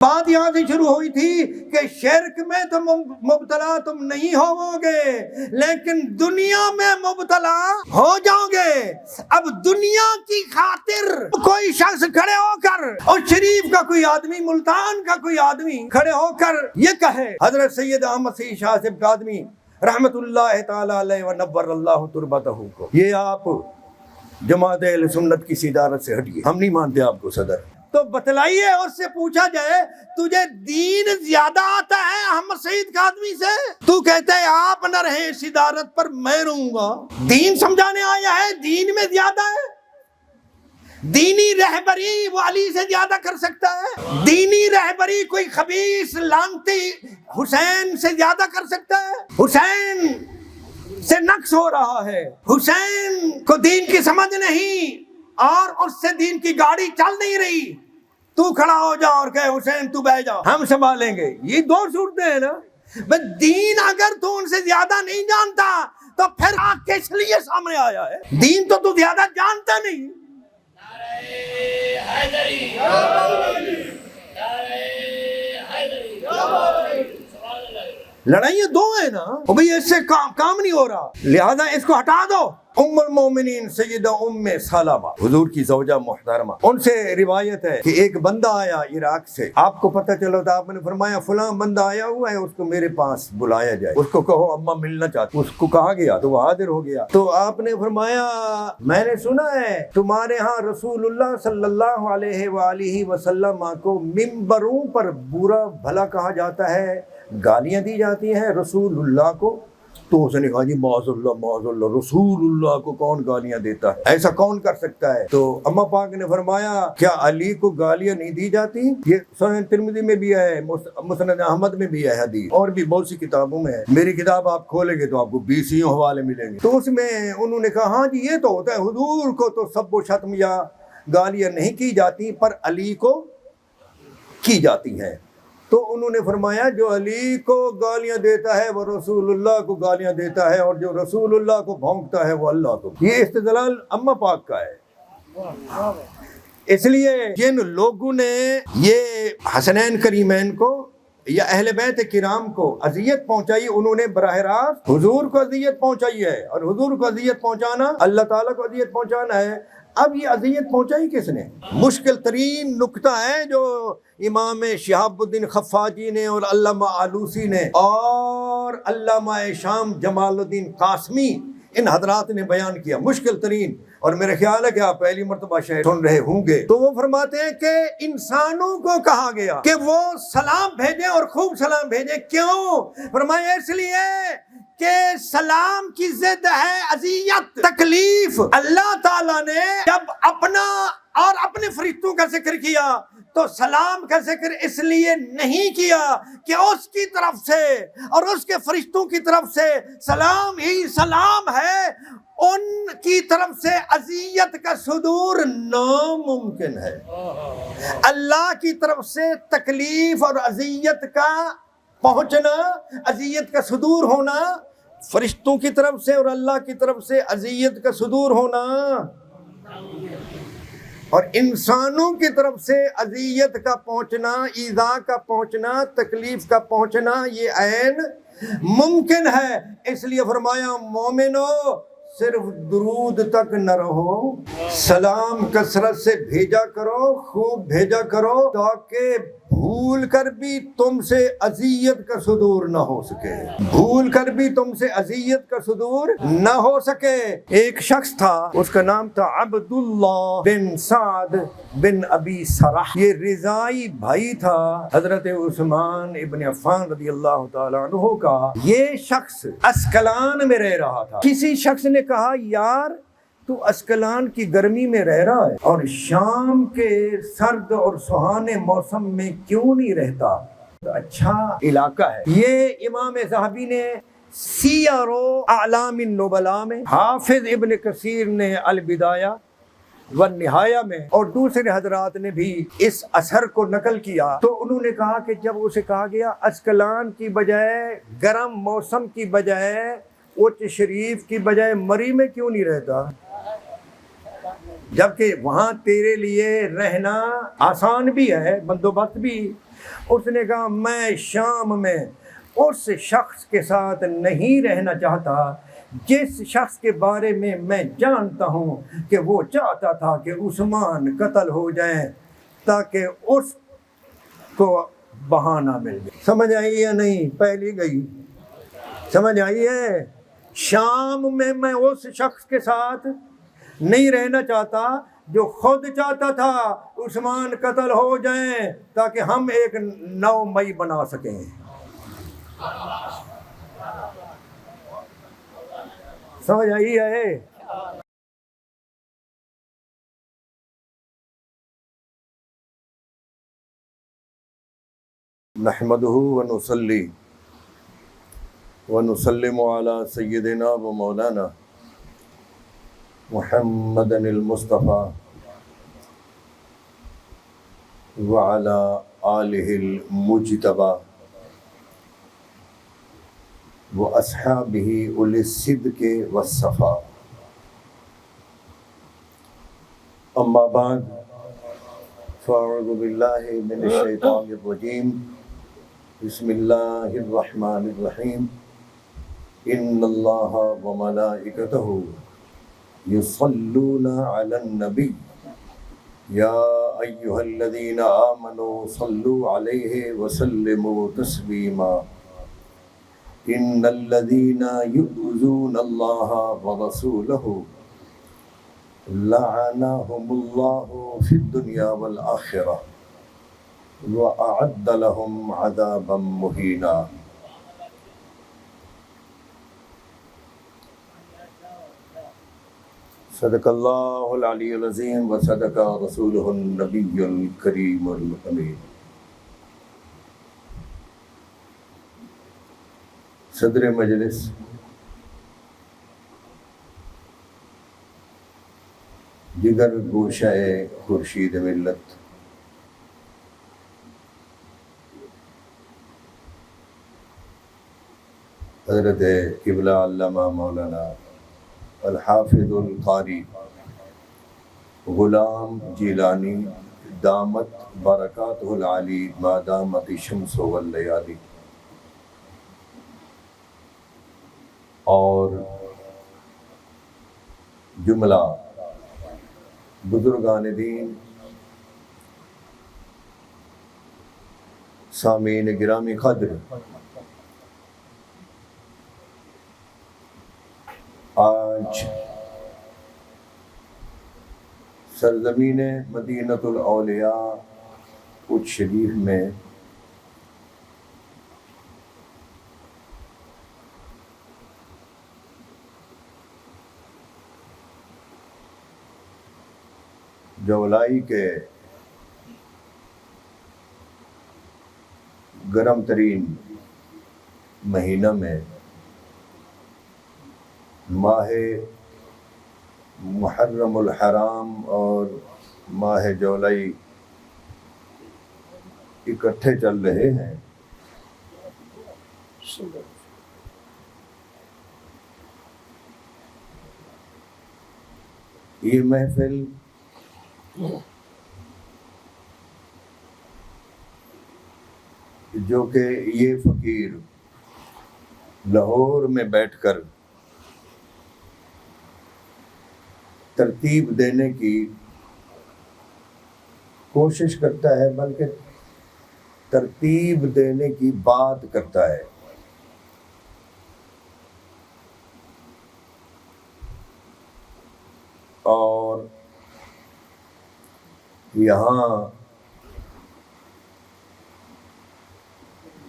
بات یہاں سے شروع ہوئی تھی کہ شرک میں تو مبتلا تم نہیں ہوو گے لیکن دنیا میں مبتلا ہو جاؤ گے۔ اب دنیا کی خاطر کوئی شخص کھڑے ہو کر اور شریف کا کوئی آدمی، ملتان کا کوئی آدمی کھڑے ہو کر یہ کہے، حضرت سید احمد سعید شاہ صاحب قادمی رحمت اللہ تعالی علیہ ونور اللہ تربتہ کو، یہ آپ جماعت اہل سنت کی صدارت سے ہٹیے، ہم نہیں مانتے آپ کو صدر۔ تو بتلائیے، اور سے پوچھا جائے تجھے دین زیادہ آتا ہے احمد سعید قادمی سے؟ تو کہتا ہے آپ نہ رہیں صدارت پر میں رہوں گا۔ دین سمجھانے آیا ہے، دین میں زیادہ ہے؟ دینی رہبری وہ علی سے زیادہ کر سکتا ہے؟ دینی رہبری کوئی خبیث لانتی حسین سے زیادہ کر سکتا ہے؟ حسین سے نقص ہو رہا ہے، حسین کو دین کی سمجھ نہیں اور اس سے دین کی گاڑی چل نہیں رہی، تو کھڑا ہو جا اور کہے حسین تو بیٹھ جا ہم سنبھالیں گے۔ یہ دو صورتیں ہیں نا۔ بس دین اگر تو ان سے زیادہ نہیں جانتا تو پھر آگ کس لیے سامنے آیا ہے؟ دین تو زیادہ جانتا نہیں۔ لڑائیاں دو ہیں نا، اور بھئی اس سے کام نہیں ہو رہا، لہذا اس کو ہٹا دو۔ ام المومنین سیدہ ام سلمہ حضور کی زوجہ محترمہ، ان سے روایت ہے کہ ایک بندہ آیا عراق سے، آپ کو پتہ چلا تھا، آپ نے فرمایا فلاں بندہ آیا ہوا ہے، اس کو میرے پاس بلایا جائے، اس کو کہو اماں ملنا چاہتی۔ اس کو کہا گیا تو وہ حاضر ہو گیا، تو آپ نے فرمایا میں نے سنا ہے تمہارے ہاں رسول اللہ صلی اللہ علیہ وآلہ وسلم کو ممبروں پر برا بھلا کہا جاتا ہے، گالیاں دی جاتی ہیں رسول اللہ کو۔ تو اس نے کہا جی معاذ اللہ، رسول اللہ کو کون گالیاں دیتا ہے، ایسا کون کر سکتا ہے؟ تو اماں پاک نے فرمایا کیا علی کو گالیاں نہیں دی جاتی؟ یہ سنن ترمذی میں بھی ہے، مسند احمد میں بھی ہے حدیث، اور بھی بہت سی کتابوں میں ہے۔ میری کتاب آپ کھولیں گے تو آپ کو 20 حوالے ملیں گے۔ تو اس میں انہوں نے کہا ہاں جی یہ تو ہوتا ہے، حضور کو تو سب و شتم یا گالیاں نہیں کی جاتی پر علی کو کی جاتی ہیں۔ تو انہوں نے فرمایا جو علی کو گالیاں دیتا ہے وہ رسول اللہ کو گالیاں دیتا ہے، اور جو رسول اللہ کو بھونکتا ہے وہ اللہ کو۔ یہ استدلال اماں پاک کا ہے۔ اس لیے جن لوگوں نے یہ حسنین کریمین کو یا اہل بیت کرام کو اذیت پہنچائی، انہوں نے براہ راست حضور کو اذیت پہنچائی ہے، اور حضور کو اذیت پہنچانا اللہ تعالیٰ کو اذیت پہنچانا ہے۔ اب یہ اذیت پہنچائی کس نے؟ مشکل ترین نکتہ ہے جو امام شہاب الدین خفاجی نے اور علامہ آلوسی نے اور علامہ شام جمال الدین قاسمی ان حضرات نے بیان کیا، مشکل ترین، اور میرے خیال ہے کہ آپ پہلی مرتبہ شاید سن رہے ہوں گے۔ تو وہ فرماتے ہیں کہ انسانوں کو کہا گیا کہ وہ سلام بھیجیں اور خوب سلام بھیجیں۔ کیوں؟ فرمایا اس لیے کہ سلام کی ضد ہے اذیت، تکلیف۔ اللہ تعالیٰ نے جب اپنا اور اپنے فرشتوں کا ذکر کیا تو سلام کا ذکر اس لیے نہیں کیا کہ اس کی طرف سے اور اس کے فرشتوں کی طرف سے سلام ہی سلام ہے، ان کی طرف سے اذیت کا صدور ناممکن ہے۔ اللہ کی طرف سے تکلیف اور اذیت کا پہنچنا، اذیت کا صدور ہونا، فرشتوں کی طرف سے اور اللہ کی طرف سے اذیت کا صدور ہونا، اور انسانوں کی طرف سے اذیت کا پہنچنا، ایذا کا پہنچنا، تکلیف کا پہنچنا، یہ عین ممکن ہے۔ اس لیے فرمایا مومنو صرف درود تک نہ رہو، سلام کثرت سے بھیجا کرو، خوب بھیجا کرو، تاکہ بھول کر بھی تم سے اذیت کا صدور نہ ہو سکے، بھول کر بھی تم سے اذیت کا صدور نہ ہو سکے۔ ایک شخص تھا، اس کا نام تھا عبداللہ بن سعد بن ابی سرح، یہ رضائی بھائی تھا حضرت عثمان ابن عفان رضی اللہ تعالیٰ عنہ کا۔ یہ شخص اسکلان میں رہ رہا تھا۔ کسی شخص نے کہا یار تو اسکلان کی گرمی میں رہ رہا ہے اور شام کے سرد اور سہانے موسم میں کیوں نہیں رہتا؟ اچھا علاقہ ہے یہ۔ امام ذہبی نے سیر و اعلام النبلاء میں، حافظ ابن کثیر نے البدایہ والنہایہ میں، اور دوسرے حضرات نے بھی اس اثر کو نقل کیا۔ تو انہوں نے کہا کہ جب اسے کہا گیا اسکلان کی بجائے، گرم موسم کی بجائے، اوچ شریف کی بجائے مری میں کیوں نہیں رہتا، جبکہ وہاں تیرے لیے رہنا آسان بھی ہے، بندوبست بھی اس نے کہا میں شام میں اس شخص کے ساتھ نہیں رہنا چاہتا جس شخص کے بارے میں میں جانتا ہوں کہ وہ چاہتا تھا کہ عثمان قتل ہو جائیں تاکہ اس کو بہانہ مل جائے۔ سمجھ آئی یا نہیں؟ پہلی گئی، سمجھ آئی ہے؟ شام میں میں اس شخص کے ساتھ نہیں رہنا چاہتا جو خود چاہتا تھا عثمان قتل ہو جائیں تاکہ ہم ایک نو مئی بنا سکیں۔ سمجھ آئی ہے؟ نحمدہ ونصلی ونسلم علی سیدنا و مولانا محمد المصطفیٰ وعلی آلہ المجتبیٰ واصحابہ اولی الصدق والصفا۔ اما بعد فاعوذ باللہ من الشیطان الرجیم، بسم اللہ الرحمن الرحیم۔ ان اللہ وملائکتہ یصلون علی النبی یا ایہا الذین آمنوا صلوا علیہ وسلموا تسلیما۔ ان الذین یؤذون اللہ ورسولہ لعنہم اللہ فی الدنیا والآخرہ وأعد لهم عذابا مہینا۔ صدق اللہ العلی العظیم وصدق رسولہ النبی الکریم الامین۔ صدر مجلس، جگر گوشہ خورشید ملت، حضرت قبلہ علامہ مولانا الحافظ القاری غلام جیلانی دامت برکاتہ العالی ما دامت الشمس واللیالی، اور جملہ بزرگان دین، سامعین گرامی قدر، آج سرزمین مدینۃ الاولیاء اچ شریف میں جولائی کے گرم ترین مہینہ میں ماہ محرم الحرام اور ماہ جولائی اکٹھے چل رہے ہیں۔ یہ محفل جو کہ یہ فقیر لاہور میں بیٹھ کر ترتیب دینے کی کوشش کرتا ہے، بلکہ ترتیب دینے کی بات کرتا ہے، اور یہاں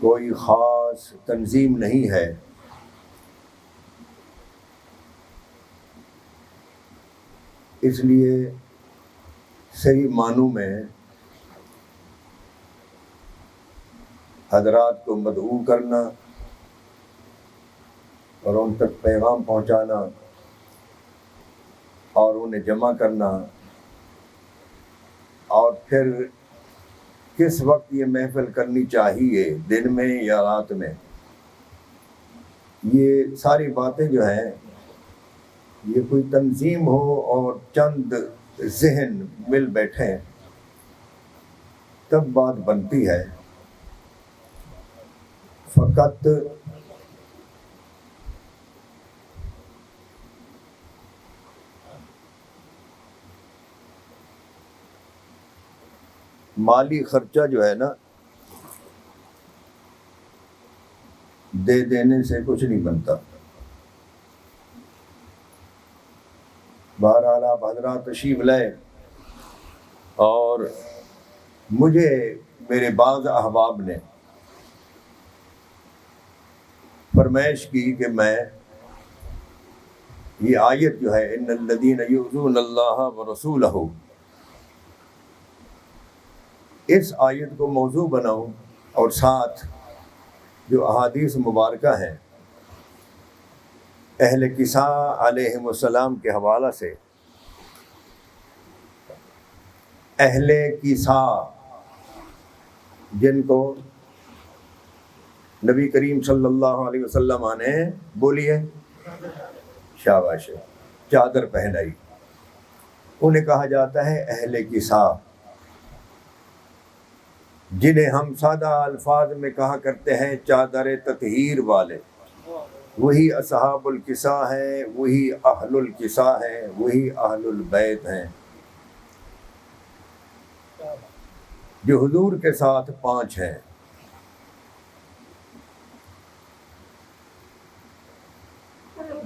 کوئی خاص تنظیم نہیں ہے، اس لیے صحیح معنوں میں حضرات کو مدعو کرنا اور ان تک پیغام پہنچانا اور انہیں جمع کرنا، اور پھر کس وقت یہ محفل کرنی چاہیے، دن میں یا رات میں، یہ ساری باتیں جو ہیں یہ کوئی تنظیم ہو اور چند ذہن مل بیٹھیں تب بات بنتی ہے۔ فقط مالی خرچہ جو ہے نا دے دینے سے کچھ نہیں بنتا. بہرحال آپ حضرات تشریف لائے اور مجھے میرے بعض احباب نے فرمائش کی کہ میں یہ آیت جو ہے ان الذین یؤذون اللہ ورسولہ، اس آیت کو موضوع بناؤں اور ساتھ جو احادیث مبارکہ ہیں اہل کسا علیہم السلام کے حوالہ سے. اہل کسا جن کو نبی کریم صلی اللہ علیہ وسلم نے بولی ہے شاباش چادر پہنائی، انہیں کہا جاتا ہے اہل کسا، جنہیں ہم سادہ الفاظ میں کہا کرتے ہیں چادر تطہیر والے. وہی اصحاب الکسا ہیں، وہی اہل الکسا ہیں، وہی اہل البیت ہیں جو حضور کے ساتھ 5 ہیں.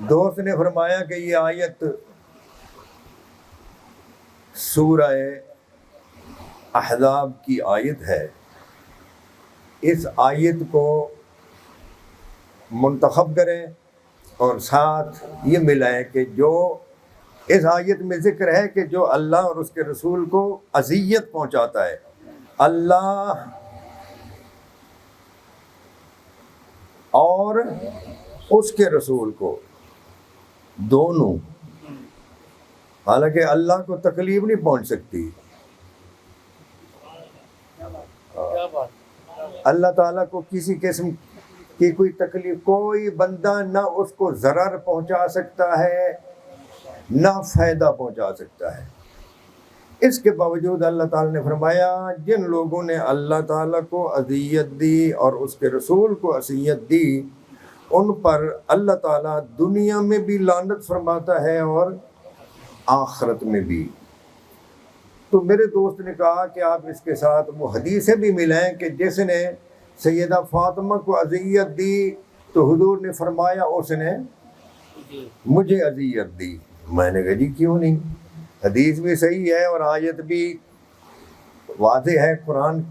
دوست نے فرمایا کہ یہ آیت سورہ احزاب کی آیت ہے. اس آیت کو منتخب کریں اور ساتھ یہ ملائیں کہ جو اس آیت میں ذکر ہے کہ جو اللہ اور اس کے رسول کو اذیت پہنچاتا ہے، اللہ اور اس کے رسول کو دونوں، حالانکہ اللہ کو تکلیف نہیں پہنچ سکتی، اللہ تعالیٰ کو کسی قسم کی کوئی تکلیف، کوئی بندہ نہ اس کو ضرر پہنچا سکتا ہے نہ فائدہ پہنچا سکتا ہے. اس کے باوجود اللہ تعالیٰ نے فرمایا جن لوگوں نے اللہ تعالیٰ کو اذیت دی اور اس کے رسول کو اذیت دی ان پر اللہ تعالیٰ دنیا میں بھی لعنت فرماتا ہے اور آخرت میں بھی. تو میرے دوست نے کہا کہ آپ اس کے ساتھ وہ حدیثیں بھی ملائیں کہ جس نے سیدہ فاطمہ کو اذیت دی تو حضور نے فرمایا اس نے مجھے اذیت دی. میں نے کہا جی کیوں نہیں، حدیث بھی صحیح ہے اور آیت بھی واضح ہے، قرآن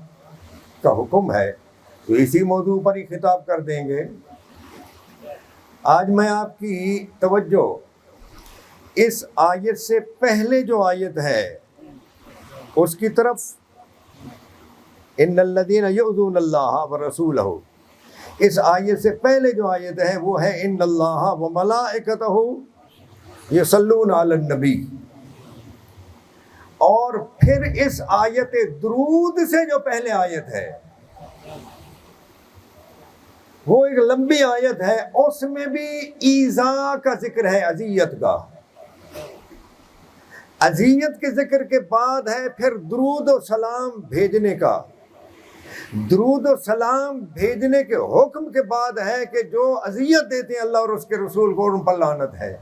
کا حکم ہے، تو اسی موضوع پر ہی خطاب کر دیں گے. آج میں آپ کی توجہ اس آیت سے پہلے جو آیت ہے اس کی طرف، ان الذین یؤذون اللہ ورسولہ، اس آیت سے پہلے جو آیت ہے وہ ہے ان اللہ وملائکتہ یصلون علی النبی. اور پھر اس آیت درود سے جو پہلے آیت ہے وہ ایک لمبی آیت ہے، اس میں بھی ایذا کا ذکر ہے، اذیت کا. اذیت کے ذکر کے بعد ہے پھر درود و سلام بھیجنے کا. درود و سلام بھیجنے کے حکم کے بعد ہے کہ جو اذیت دیتے ہیں اللہ اور اس کے رسول کو ان پر لعنت ہے.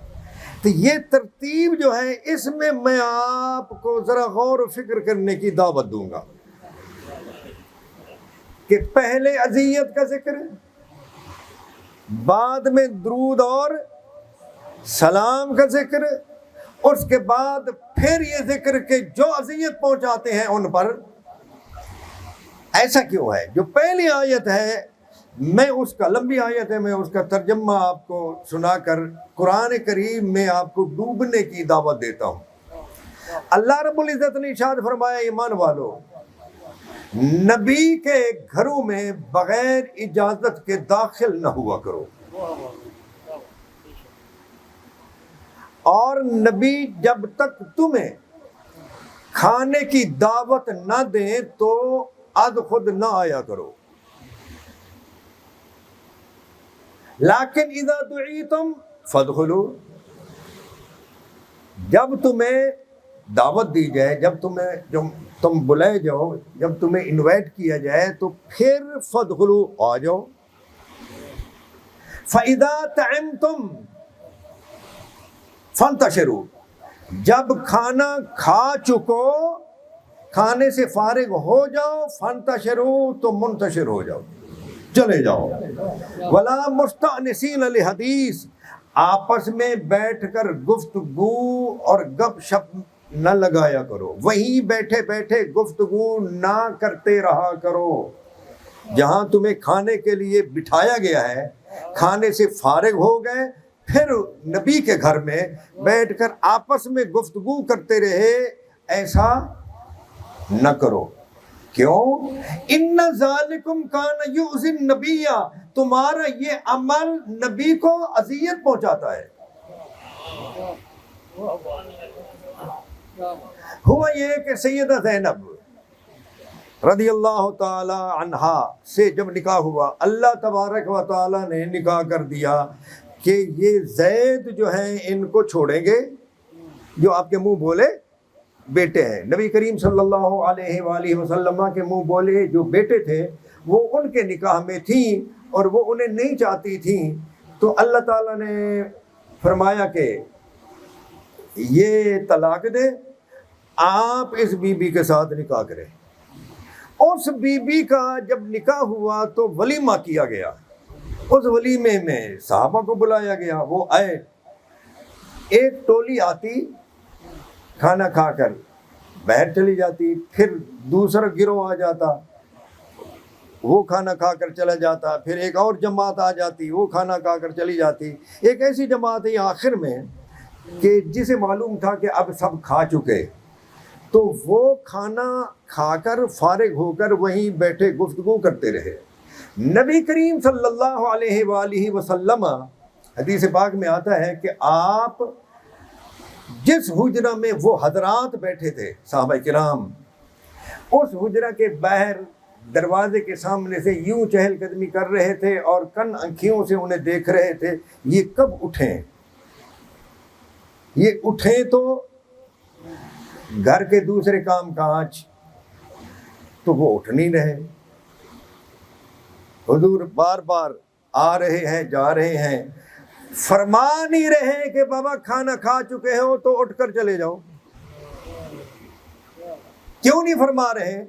تو یہ ترتیب جو ہے اس میں آپ کو ذرا غور و فکر کرنے کی دعوت دوں گا کہ پہلے اذیت کا ذکر، بعد میں درود اور سلام کا ذکر، اس کے بعد پھر یہ ذکر کہ جو اذیت پہنچاتے ہیں ان پر. ایسا کیوں ہے؟ جو پہلی آیت ہے میں اس کا، لمبی آیت ہے، میں اس کا ترجمہ آپ کو سنا کر قرآن کریم میں آپ کو ڈوبنے کی دعوت دیتا ہوں. اللہ رب العزت نے ارشاد فرمایا ایمان والو، نبی کے گھروں میں بغیر اجازت کے داخل نہ ہوا کرو، اور نبی جب تک تمہیں کھانے کی دعوت نہ دیں تو از خود نہ آیا کرو. لیکن اذا دعیتم فادخلوا، جب تمہیں دعوت دی جائے، جب تم بلائے جاؤ، جب تمہیں انوائٹ کیا جائے تو پھر فادخلوا، آ جاؤ. فَإِذَا طَعِمْتُمْ فَانْتَشِرُوا، جب کھانا کھا چکو، کھانے سے فارغ ہو جاؤ، فَانْتَشِرُوا تو منتشر ہو جاؤ، چلے جاؤ. وَلَا مُسْتَأْنِسِينَ لِحَدِيثٍ، آپس میں بیٹھ کر گفتگو اور گپ شپ نہ لگایا کرو، وہیں بیٹھے بیٹھے گفتگو نہ کرتے رہا کرو. جہاں تمہیں کھانے کے لیے بٹھایا گیا ہے، کھانے سے فارغ ہو گئے، پھر نبی کے گھر میں بیٹھ کر آپس میں گفتگو کرتے رہے، ایسا نہ کرو. کیوں؟ ان ذالکم کان یؤذی النبی، تمہارا یہ عمل نبی کو اذیت پہنچاتا ہے. ہوا یہ کہ سیدہ زینب رضی اللہ تعالی عنہا سے جب نکاح ہوا، اللہ تبارک و تعالی نے نکاح کر دیا کہ یہ زید جو ہیں ان کو چھوڑیں گے، جو آپ کے منہ بولے بیٹے ہیں. نبی کریم صلی اللہ علیہ وآلہ وسلم کے منہ بولے جو بیٹے تھے وہ ان کے نکاح میں تھیں اور وہ انہیں نہیں چاہتی تھیں. تو اللہ تعالیٰ نے فرمایا کہ یہ طلاق دے، آپ اس بی بی کے ساتھ نکاح کریں. اس بی بی کا جب نکاح ہوا تو ولیمہ کیا گیا. اس ولیمے میں صحابہ کو بلایا گیا، وہ آئے. ایک ٹولی آتی، کھانا کھا کر باہر چلی جاتی، پھر دوسرا گروہ آ جاتا، وہ کھانا کھا کر چلا جاتا، پھر ایک اور جماعت آ جاتی، وہ کھانا کھا کر چلی جاتی. ایک ایسی جماعت ہے آخر میں کہ جسے معلوم تھا کہ اب سب کھا چکے، تو وہ کھانا کھا کر فارغ ہو کر وہیں بیٹھے گفتگو کرتے رہے. نبی کریم صلی اللہ علیہ وآلہ وسلم، حدیث پاک میں آتا ہے کہ آپ جس حجرہ میں وہ حضرات بیٹھے تھے صحابہ کرام، اس حجرہ کے باہر دروازے کے سامنے سے یوں چہل قدمی کر رہے تھے اور کن آنکھیوں سے انہیں دیکھ رہے تھے، یہ کب اٹھیں. یہ اٹھیں تو گھر کے دوسرے کام کاج، تو وہ اٹھ نہیں رہے. حضور بار بار آ رہے ہیں جا رہے ہیں، فرما نہیں رہے کہ بابا کھانا کھا چکے ہو تو اٹھ کر چلے جاؤ. کیوں نہیں فرما رہے؟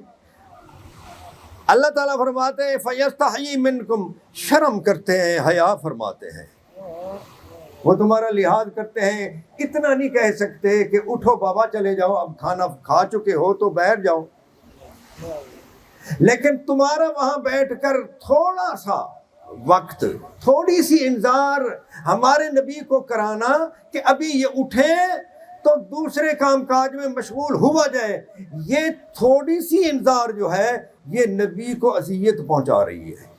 اللہ تعالیٰ فرماتے ہیں فَيَسْتَحْيِي مِنْكُمْ، شرم کرتے ہیں، حیا فرماتے ہیں، وہ تمہارا لحاظ کرتے ہیں. اتنا نہیں کہہ سکتے کہ اٹھو بابا چلے جاؤ، اب کھانا کھا چکے ہو تو بیٹھ جاؤ. لیکن تمہارا وہاں بیٹھ کر تھوڑا سا وقت، تھوڑی سی انذار ہمارے نبی کو کرانا کہ ابھی یہ اٹھیں تو دوسرے کام کاج میں مشغول ہوا جائے، یہ تھوڑی سی انذار جو ہے یہ نبی کو اذیت پہنچا رہی ہے.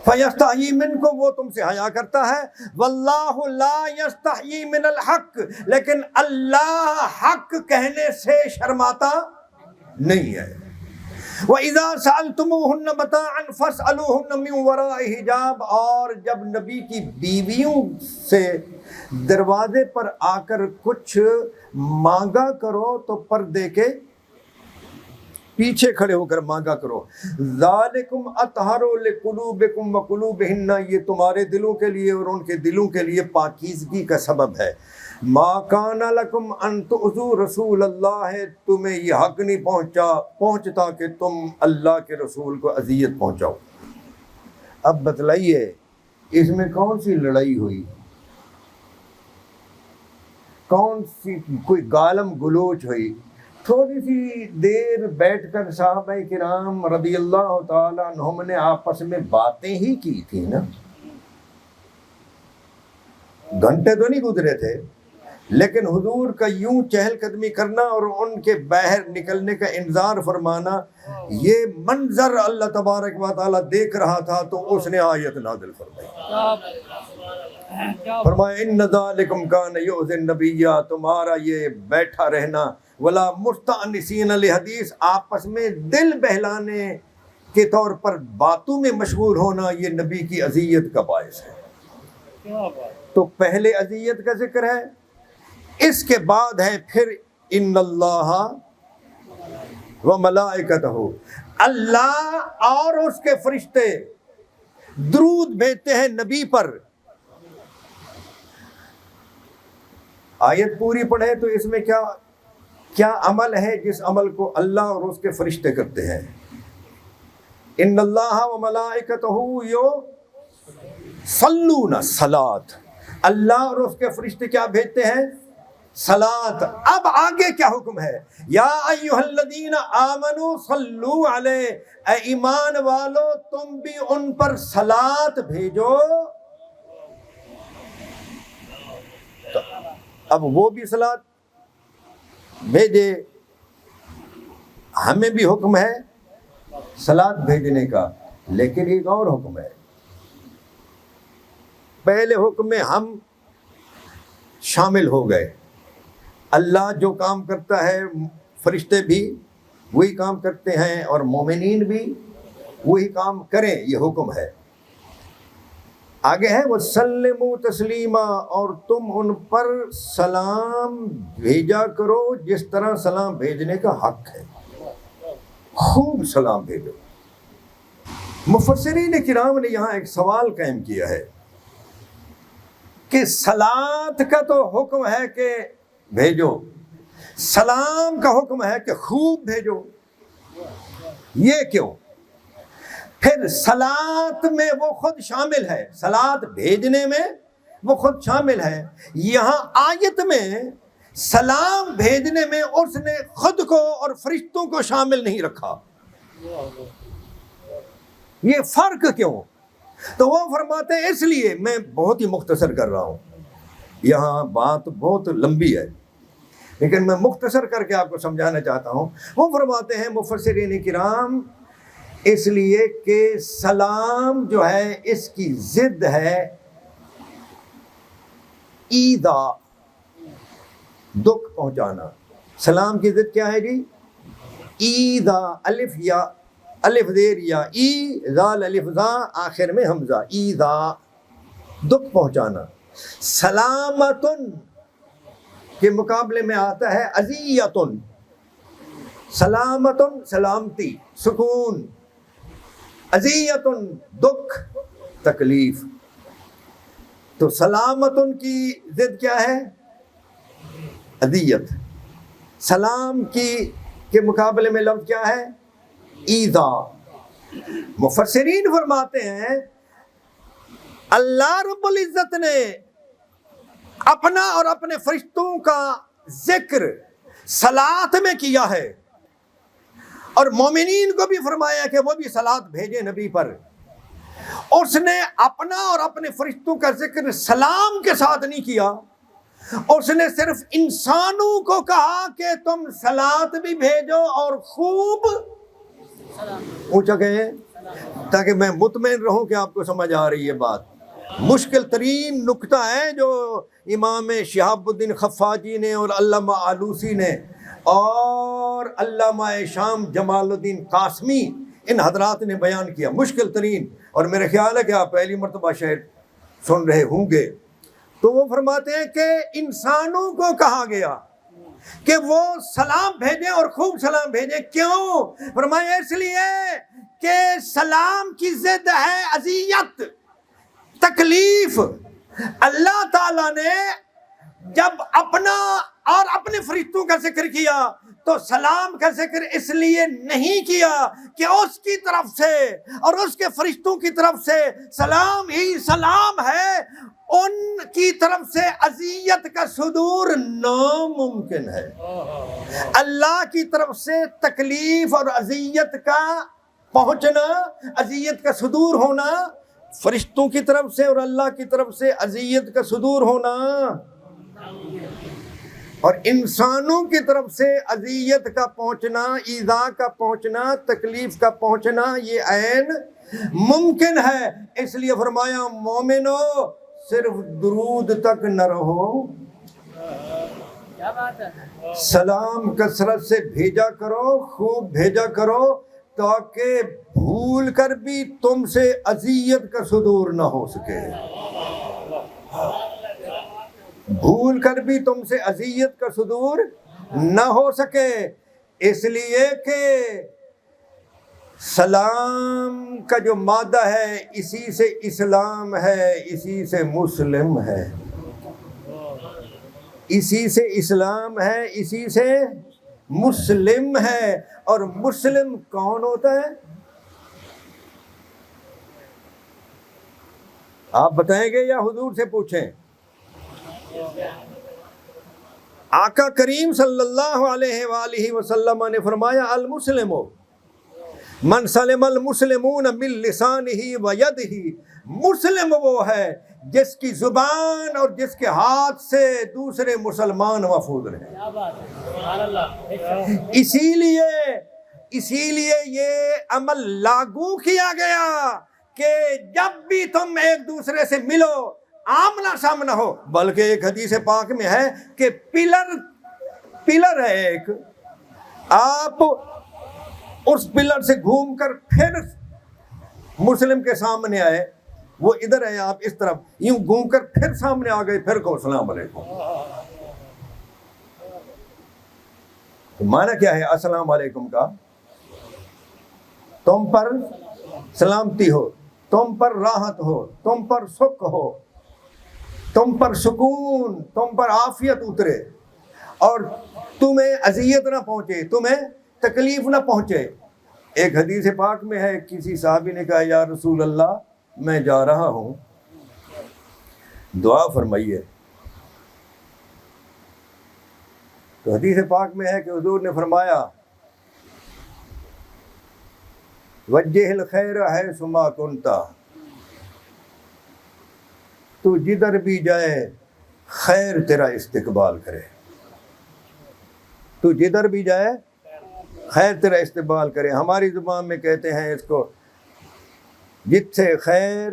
فَيَسْتَحْيِي مِنْكُمْ، وہ تم سے حیا کرتا ہے. وَاللَّهُ لَا يَسْتَحْيِي مِنَ الْحَقِّ، لیکن اللہ حق کہنے سے شرماتا نہیں ہے. وَإِذَا سَأَلْتُمُوهُنَّ مَتَاعًا فَاسْأَلُوهُنَّ مِنْ وَرَاءِ حِجَابٍ، اور جب نبی کی بیویوں سے دروازے پر آ کر کچھ مانگا کرو تو پردے کے پیچھے کھڑے ہو کر مانگا کرو. ذالکم اطہر لقلوبکم وقلوبہن، یہ تمہارے دلوں کے لیے اور ان کے دلوں کے لیے پاکیزگی کا سبب ہے. ما کان لکم ان تؤذوا رسول اللہ، تمہیں یہ حق نہیں پہنچتا کہ تم اللہ کے رسول کو اذیت پہنچاؤ. اب بتلائیے اس میں کون سی لڑائی ہوئی، کون سی کوئی گالم گلوچ ہوئی؟ تھوڑی سی دیر بیٹھ کر صحابہ کرام رضی اللہ تعالیٰ عنہم نے آپس میں باتیں ہی کی تھی نا. گھنٹے تو نہیں گزرے تھے، لیکن حضور کا یوں چہل قدمی کرنا اور ان کے باہر نکلنے کا انذار فرمانا، یہ منظر اللہ تبارک و تعالیٰ دیکھ رہا تھا تو اس نے آیت نازل فرمائی. فرمایا ان ذالکم کان یؤذی النبی، تمہارا یہ بیٹھا رہنا، ولا مستأنسین لحدیث، آپس میں دل بہلانے کے طور پر باتوں میں مشغول ہونا، یہ نبی کی اذیت کا باعث ہے. تو پہلے اذیت کا ذکر ہے، اس کے بعد ہے پھر ان اللہ و ملائکتہ، اللہ اور اس کے فرشتے درود بھیجتے ہیں نبی پر آیت پوری پڑھے تو اس میں کیا عمل ہے جس عمل کو اللہ اور اس کے فرشتے کرتے ہیں. ان اللہ و ملائکتہ یصلون صلاۃ، اللہ اور اس کے فرشتے کیا بھیجتے ہیں؟ صلاۃ. اب آگے کیا حکم ہے؟ یا ایھا الذین آمنوا صلوا علیہ، اے ایمان والو تم بھی ان پر صلاۃ بھیجو. تو اب وہ بھی صلاۃ بھیجے، ہمیں بھی حکم ہے صلاۃ بھیجنے کا، لیکن ایک اور حکم ہے. پہلے حکم میں ہم شامل ہو گئے، اللہ جو کام کرتا ہے فرشتے بھی وہی کام کرتے ہیں اور مومنین بھی وہی کام کریں، یہ حکم ہے. آگے ہے وَسَلِّمُوا تَسْلِيمًا، اور تم ان پر سلام بھیجا کرو جس طرح سلام بھیجنے کا حق ہے، خوب سلام بھیجو. مفسرین کرام نے یہاں ایک سوال قائم کیا ہے کہ صلاۃ کا تو حکم ہے کہ بھیجو، سلام کا حکم ہے کہ خوب بھیجو، یہ کیوں؟ پھر صلاۃ میں وہ خود شامل ہے، صلاۃ بھیجنے میں وہ خود شامل ہے. یہاں آیت میں سلام بھیجنے میں اس نے خود کو اور فرشتوں کو شامل نہیں رکھا. یہ فرق کیوں؟ تو وہ فرماتے ہیں اس لیے، میں بہت ہی مختصر کر رہا ہوں، یہاں بات بہت لمبی ہے لیکن میں مختصر کر کے آپ کو سمجھانا چاہتا ہوں. وہ فرماتے ہیں مفسرین کرام اس لیے کہ سلام جو ہے اس کی ضد ہے ایذا، دکھ پہنچانا. سلام کی ضد کیا ہے جی؟ ایذا، الف یا الف زیر یا ای ذال الف ذا آخر میں حمزہ، ایذا دکھ پہنچانا. سلامتن کے مقابلے میں آتا ہے اذیتن. سلامتن سلامتی سکون، اذیتن دکھ تکلیف. تو سلامتن کی ضد کیا ہے؟ اذیت. سلام کے مقابلے میں لفظ کیا ہے؟ ایذا. مفسرین فرماتے ہیں اللہ رب العزت نے اپنا اور اپنے فرشتوں کا ذکر صلاۃ میں کیا ہے، اور مومنین کو بھی فرمایا کہ وہ بھی صلاۃ بھیجے نبی پر. اس نے اپنا اور اپنے فرشتوں کا ذکر سلام کے ساتھ نہیں کیا، اس نے صرف انسانوں کو کہا کہ تم صلاۃ بھی بھیجو اور خوب اونچا کہیں تاکہ میں مطمئن رہوں کہ آپ کو سمجھ آ رہی ہے بات. مشکل ترین نکتہ ہے جو امام شہاب الدین خفاجی نے اور علامہ آلوسی نے اور علامہ شام جمال الدین قاسمی ان حضرات نے بیان کیا، مشکل ترین. اور میرے خیال ہے کہ آپ پہلی مرتبہ شاید سن رہے ہوں گے. تو وہ فرماتے ہیں کہ انسانوں کو کہا گیا کہ وہ سلام بھیجیں اور خوب سلام بھیجیں. کیوں؟ فرمایا اس لیے کہ سلام کی ضد ہے اذیت، تکلیف. اللہ تعالیٰ نے جب اپنا اور اپنے فرشتوں کا ذکر کیا تو سلام کا ذکر اس لیے نہیں کیا کہ اس کی طرف سے اور اس کے فرشتوں کی طرف سے سلام ہی سلام ہے، ان کی طرف سے اذیت کا صدور ناممکن ہے. اللہ کی طرف سے تکلیف اور اذیت کا پہنچنا، اذیت کا صدور ہونا، فرشتوں کی طرف سے اور اللہ کی طرف سے اذیت کا صدور ہونا اور انسانوں کی طرف سے اذیت کا پہنچنا، ایذا کا پہنچنا، تکلیف کا پہنچنا یہ عین ممکن ہے. اس لیے فرمایا مومنو صرف درود تک نہ رہو، سلام کثرت سے بھیجا کرو، خوب بھیجا کرو، تاکہ بھول کر بھی تم سے اذیت کا صدور نہ ہو سکے، بھول کر بھی تم سے اذیت کا صدور نہ ہو سکے. اس لیے کہ سلام کا جو مادہ ہے اسی سے اسلام ہے، اسی سے مسلم ہے، اسی سے اسلام ہے، اسی سے مسلم ہے۔ اور مسلم کون ہوتا ہے؟ آپ بتائیں گے یا حضور سے پوچھیں؟ آقا کریم صلی اللہ علیہ وآلہ وسلم نے فرمایا المسلم من سلم المسلمون من لسانہ و یدہ، مسلم وہ ہے جس کی زبان اور جس کے ہاتھ سے دوسرے مسلمان محفوظ رہیں۔ اسی لیے یہ عمل لاگو کیا گیا کہ جب بھی تم ایک دوسرے سے ملو آمنا سامنا ہو، بلکہ ایک حدیث پاک میں ہے کہ پلر ہے ایک، آپ اس پلر سے گھوم کر پھر مسلم کے سامنے آئے، وہ ادھر ہے، آپ اس طرف یوں گھوم کر پھر سامنے آ گئے، پھر کہو السلام علیکم۔ تو معنی کیا ہے السلام علیکم کا؟ تم پر سلامتی ہو، تم پر راحت ہو، تم پر سکھ ہو، تم پر سکون، تم پر عافیت اترے اور تمہیں اذیت نہ پہنچے، تمہیں تکلیف نہ پہنچے۔ ایک حدیث پاک میں ہے، کسی صحابی نے کہا یا رسول اللہ میں جا رہا ہوں، دعا فرمائیے۔ تو حدیث پاک میں ہے کہ حضور نے فرمایا وجہ الخیر حیث ما کنت، تو جدھر بھی جائے خیر تیرا استقبال کرے، تو جدھر بھی جائے خیر تیرا استقبال کرے۔ ہماری زبان میں کہتے ہیں اس کو جتھے خیر،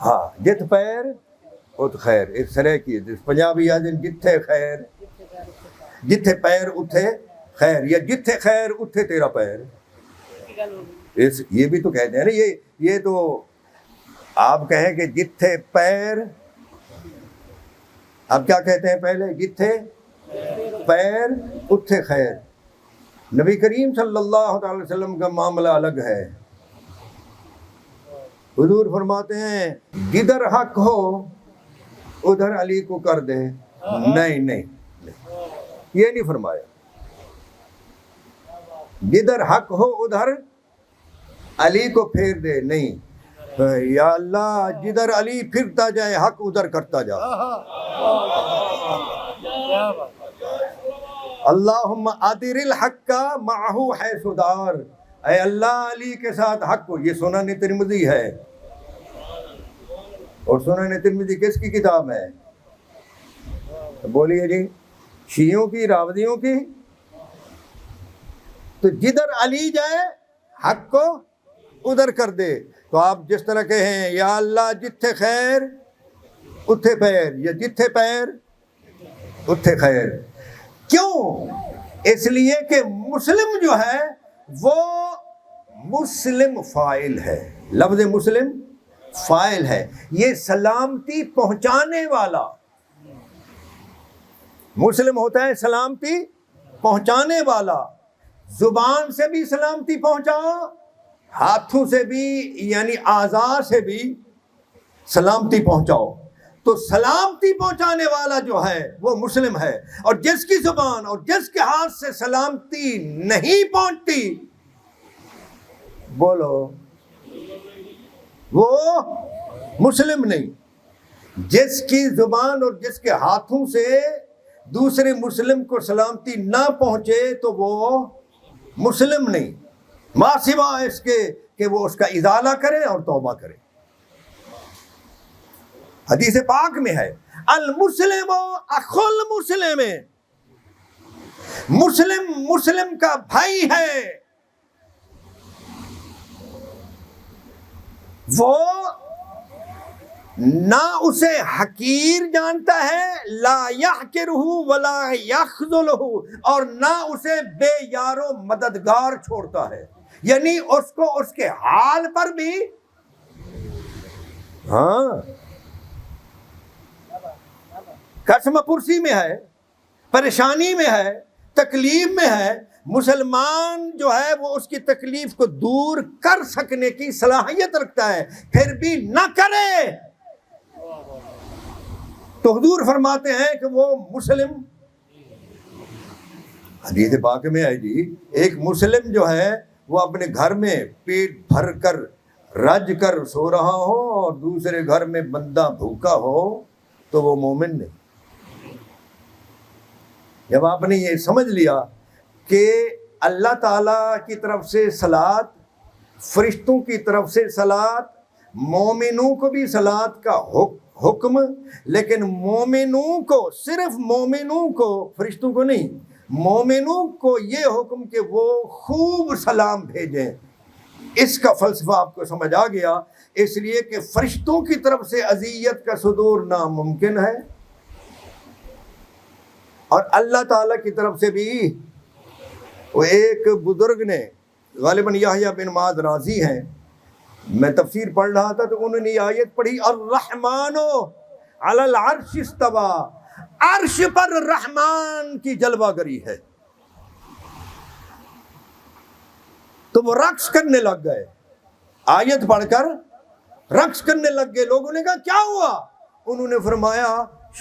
ہاں جت پیر ات خیر، ایک سرے کی پنجابی آدمی جتھے خیر، جتھے پیر اتھے خیر، یا جتھے خیر اتھے تیرا پیر۔ یہ بھی تو کہتے ہیں نا، یہ تو آپ کہیں کہ جتھے پیر، اب کیا کہتے ہیں پہلے؟ جتھے پیر اتھے خیر۔ نبی کریم صلی اللہ علیہ وسلم کا معاملہ الگ ہے۔ حضور فرماتے ہیں جدھر حق ہو ادھر علی کو کر دے، نہیں، یہ نہیں فرمایا۔ جدھر حق ہو ادھر علی کو پھیر دے، نہیں، یا اللہ جدھر علی پھرتا جائے حق ادھر کرتا جا۔ اللہم ادر الحق معہ حیث دار، اے اللہ علی کے ساتھ حق کو۔ یہ سنن ترمذی ہے، اور سنن ترمذی کس کی کتاب ہے؟ بولیے جی، شیعوں کی، رافضیوں کی؟ تو جدھر علی جائے حق کو ادھر کر دے۔ تو آپ جس طرح کہیں یا اللہ جتھے خیر اتھے پیر، یا جتھے پیر اتھے خیر۔ کیوں؟ اس لیے کہ مسلم جو ہے وہ مسلم فاعل ہے، لفظ مسلم فاعل ہے، یہ سلامتی پہنچانے والا۔ مسلم ہوتا ہے سلامتی پہنچانے والا، زبان سے بھی سلامتی پہنچاؤ، ہاتھوں سے بھی یعنی اعضاء سے بھی سلامتی پہنچاؤ۔ تو سلامتی پہنچانے والا جو ہے وہ مسلم ہے، اور جس کی زبان اور جس کے ہاتھ سے سلامتی نہیں پہنچتی، بولو وہ مسلم نہیں۔ جس کی زبان اور جس کے ہاتھوں سے دوسرے مسلم کو سلامتی نہ پہنچے تو وہ مسلم نہیں، ما سوا اس کے کہ وہ اس کا ازالہ کرے اور توبہ کرے۔ حدیث پاک میں ہے المسلم اخو المسلم، مسلم مسلم کا بھائی ہے، وہ نہ اسے حقیر جانتا ہے، لا یحقرہ ولا یخذلہ، اور نہ اسے بے یار و مددگار چھوڑتا ہے، یعنی اس کو اس کے حال پر بھی، ہاں قسم پرسی میں ہے، پریشانی میں ہے، تکلیف میں ہے، مسلمان جو ہے وہ اس کی تکلیف کو دور کر سکنے کی صلاحیت رکھتا ہے، پھر بھی نہ کرے، تو حضور فرماتے ہیں کہ وہ مسلم، حدیث پاک میں ہے جی، ایک مسلم جو ہے وہ اپنے گھر میں پیٹ بھر کر رج کر سو رہا ہو اور دوسرے گھر میں بندہ بھوکا ہو تو وہ مومن نہیں۔ جب آپ نے یہ سمجھ لیا کہ اللہ تعالیٰ کی طرف سے صلات، فرشتوں کی طرف سے صلات، مومنوں کو بھی صلات کا حکم، لیکن مومنوں کو، صرف مومنوں کو، فرشتوں کو نہیں، مومنوں کو یہ حکم کہ وہ خوب سلام بھیجیں۔ اس کا فلسفہ آپ کو سمجھ آ گیا، اس لیے کہ فرشتوں کی طرف سے اذیت کا صدور ناممکن ہے، اور اللہ تعالیٰ کی طرف سے بھی۔ وہ ایک بزرگ نے، غالباً یحییٰ بن معاذ رازی ہیں، میں تفسیر پڑھ رہا تھا تو انہوں نے یہ آیت پڑھی، الرحمن علی العرش استویٰ، عرش پر رحمان کی جلوہ گری ہے۔ تو وہ رقص کرنے لگ گئے، آیت پڑھ کر رقص کرنے لگ گئے۔ لوگوں نے کہا کیا ہوا؟ انہوں نے فرمایا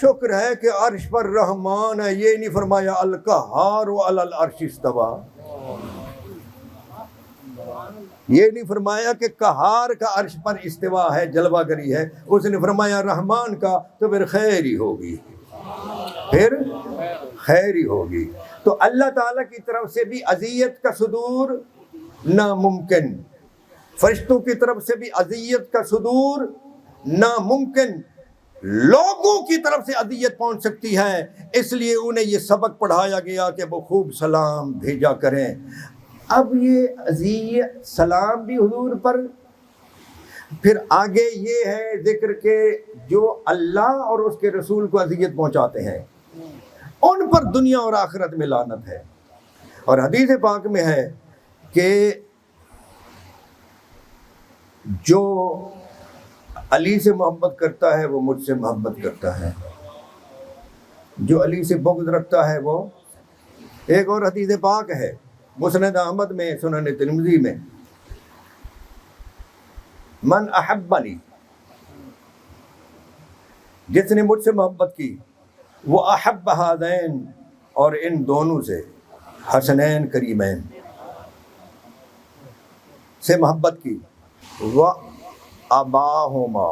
شکر ہے کہ عرش پر رحمان ہے، یہ نہیں فرمایا القہار علی العرش استویٰ، یہ نہیں فرمایا کہ قہار کا عرش پر استوا ہے، جلوہ گری ہے، اس نے فرمایا رحمان کا، تو پھر خیر ہی ہوگی، پھر خیر ہی ہوگی۔ تو اللہ تعالیٰ کی طرف سے بھی اذیت کا صدور ناممکن، فرشتوں کی طرف سے بھی اذیت کا صدور ناممکن، لوگوں کی طرف سے اذیت پہنچ سکتی ہے، اس لیے انہیں یہ سبق پڑھایا گیا کہ وہ خوب سلام بھیجا کریں۔ اب یہ اذیت، سلام بھی حضور پر، پھر آگے یہ ہے ذکر کہ جو اللہ اور اس کے رسول کو اذیت پہنچاتے ہیں ان پر دنیا اور آخرت میں لعنت ہے۔ اور حدیث پاک میں ہے کہ جو علی سے محبت کرتا ہے وہ مجھ سے محبت کرتا ہے، جو علی سے بغض رکھتا ہے وہ، ایک اور حدیث پاک ہے مسند احمد میں، سنن ترمذی میں، من احبنی، جس نے مجھ سے محبت کی، وہ احب ہذین، اور ان دونوں سے، حسنین کریمین سے محبت کی، و اباہما،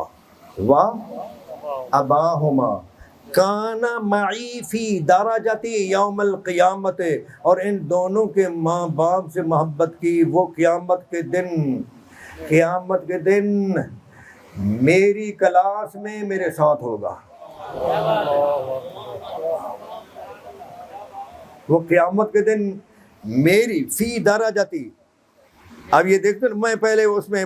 و اباہما کان معی فی درجتی یوم القیامت، اور ان دونوں کے ماں باپ سے محبت کی، وہ قیامت کے دن میری کلاس میں میرے ساتھ ہوگا، وہ قیامت کے دن میری فی درجتی۔ اب یہ دیکھتے ہیں، میں پہلے اس میں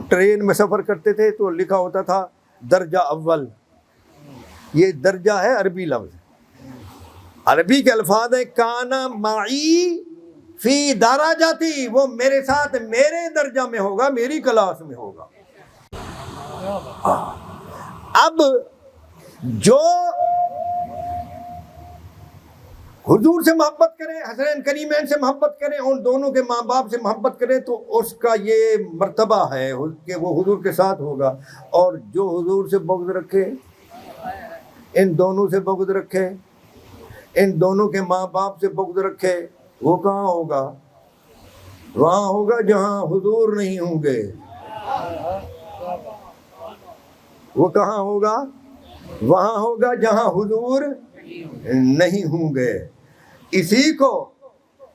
ٹرین میں سفر کرتے تھے تو لکھا ہوتا تھا درجہ اول، یہ درجہ ہے عربی لفظ، عربی کے الفاظ ہیں کانا معی فی درجتی، وہ میرے ساتھ میرے درجہ میں ہوگا، میری کلاس میں ہوگا۔ اب جو حضور سے محبت کرے، حسنین کریمین سے محبت کرے، ان دونوں کے ماں باپ سے محبت کرے، تو اس کا یہ مرتبہ ہے کہ وہ حضور کے ساتھ ہوگا۔ اور جو حضور سے بغض رکھے، ان دونوں سے بغض رکھے، ان دونوں کے ماں باپ سے بغض رکھے، وہ کہاں ہوگا؟ وہاں ہوگا جہاں حضور نہیں ہوں گے۔ وہ کہاں ہوگا؟ وہاں ہوگا جہاں حضور نہیں ہوں گے۔ اسی کو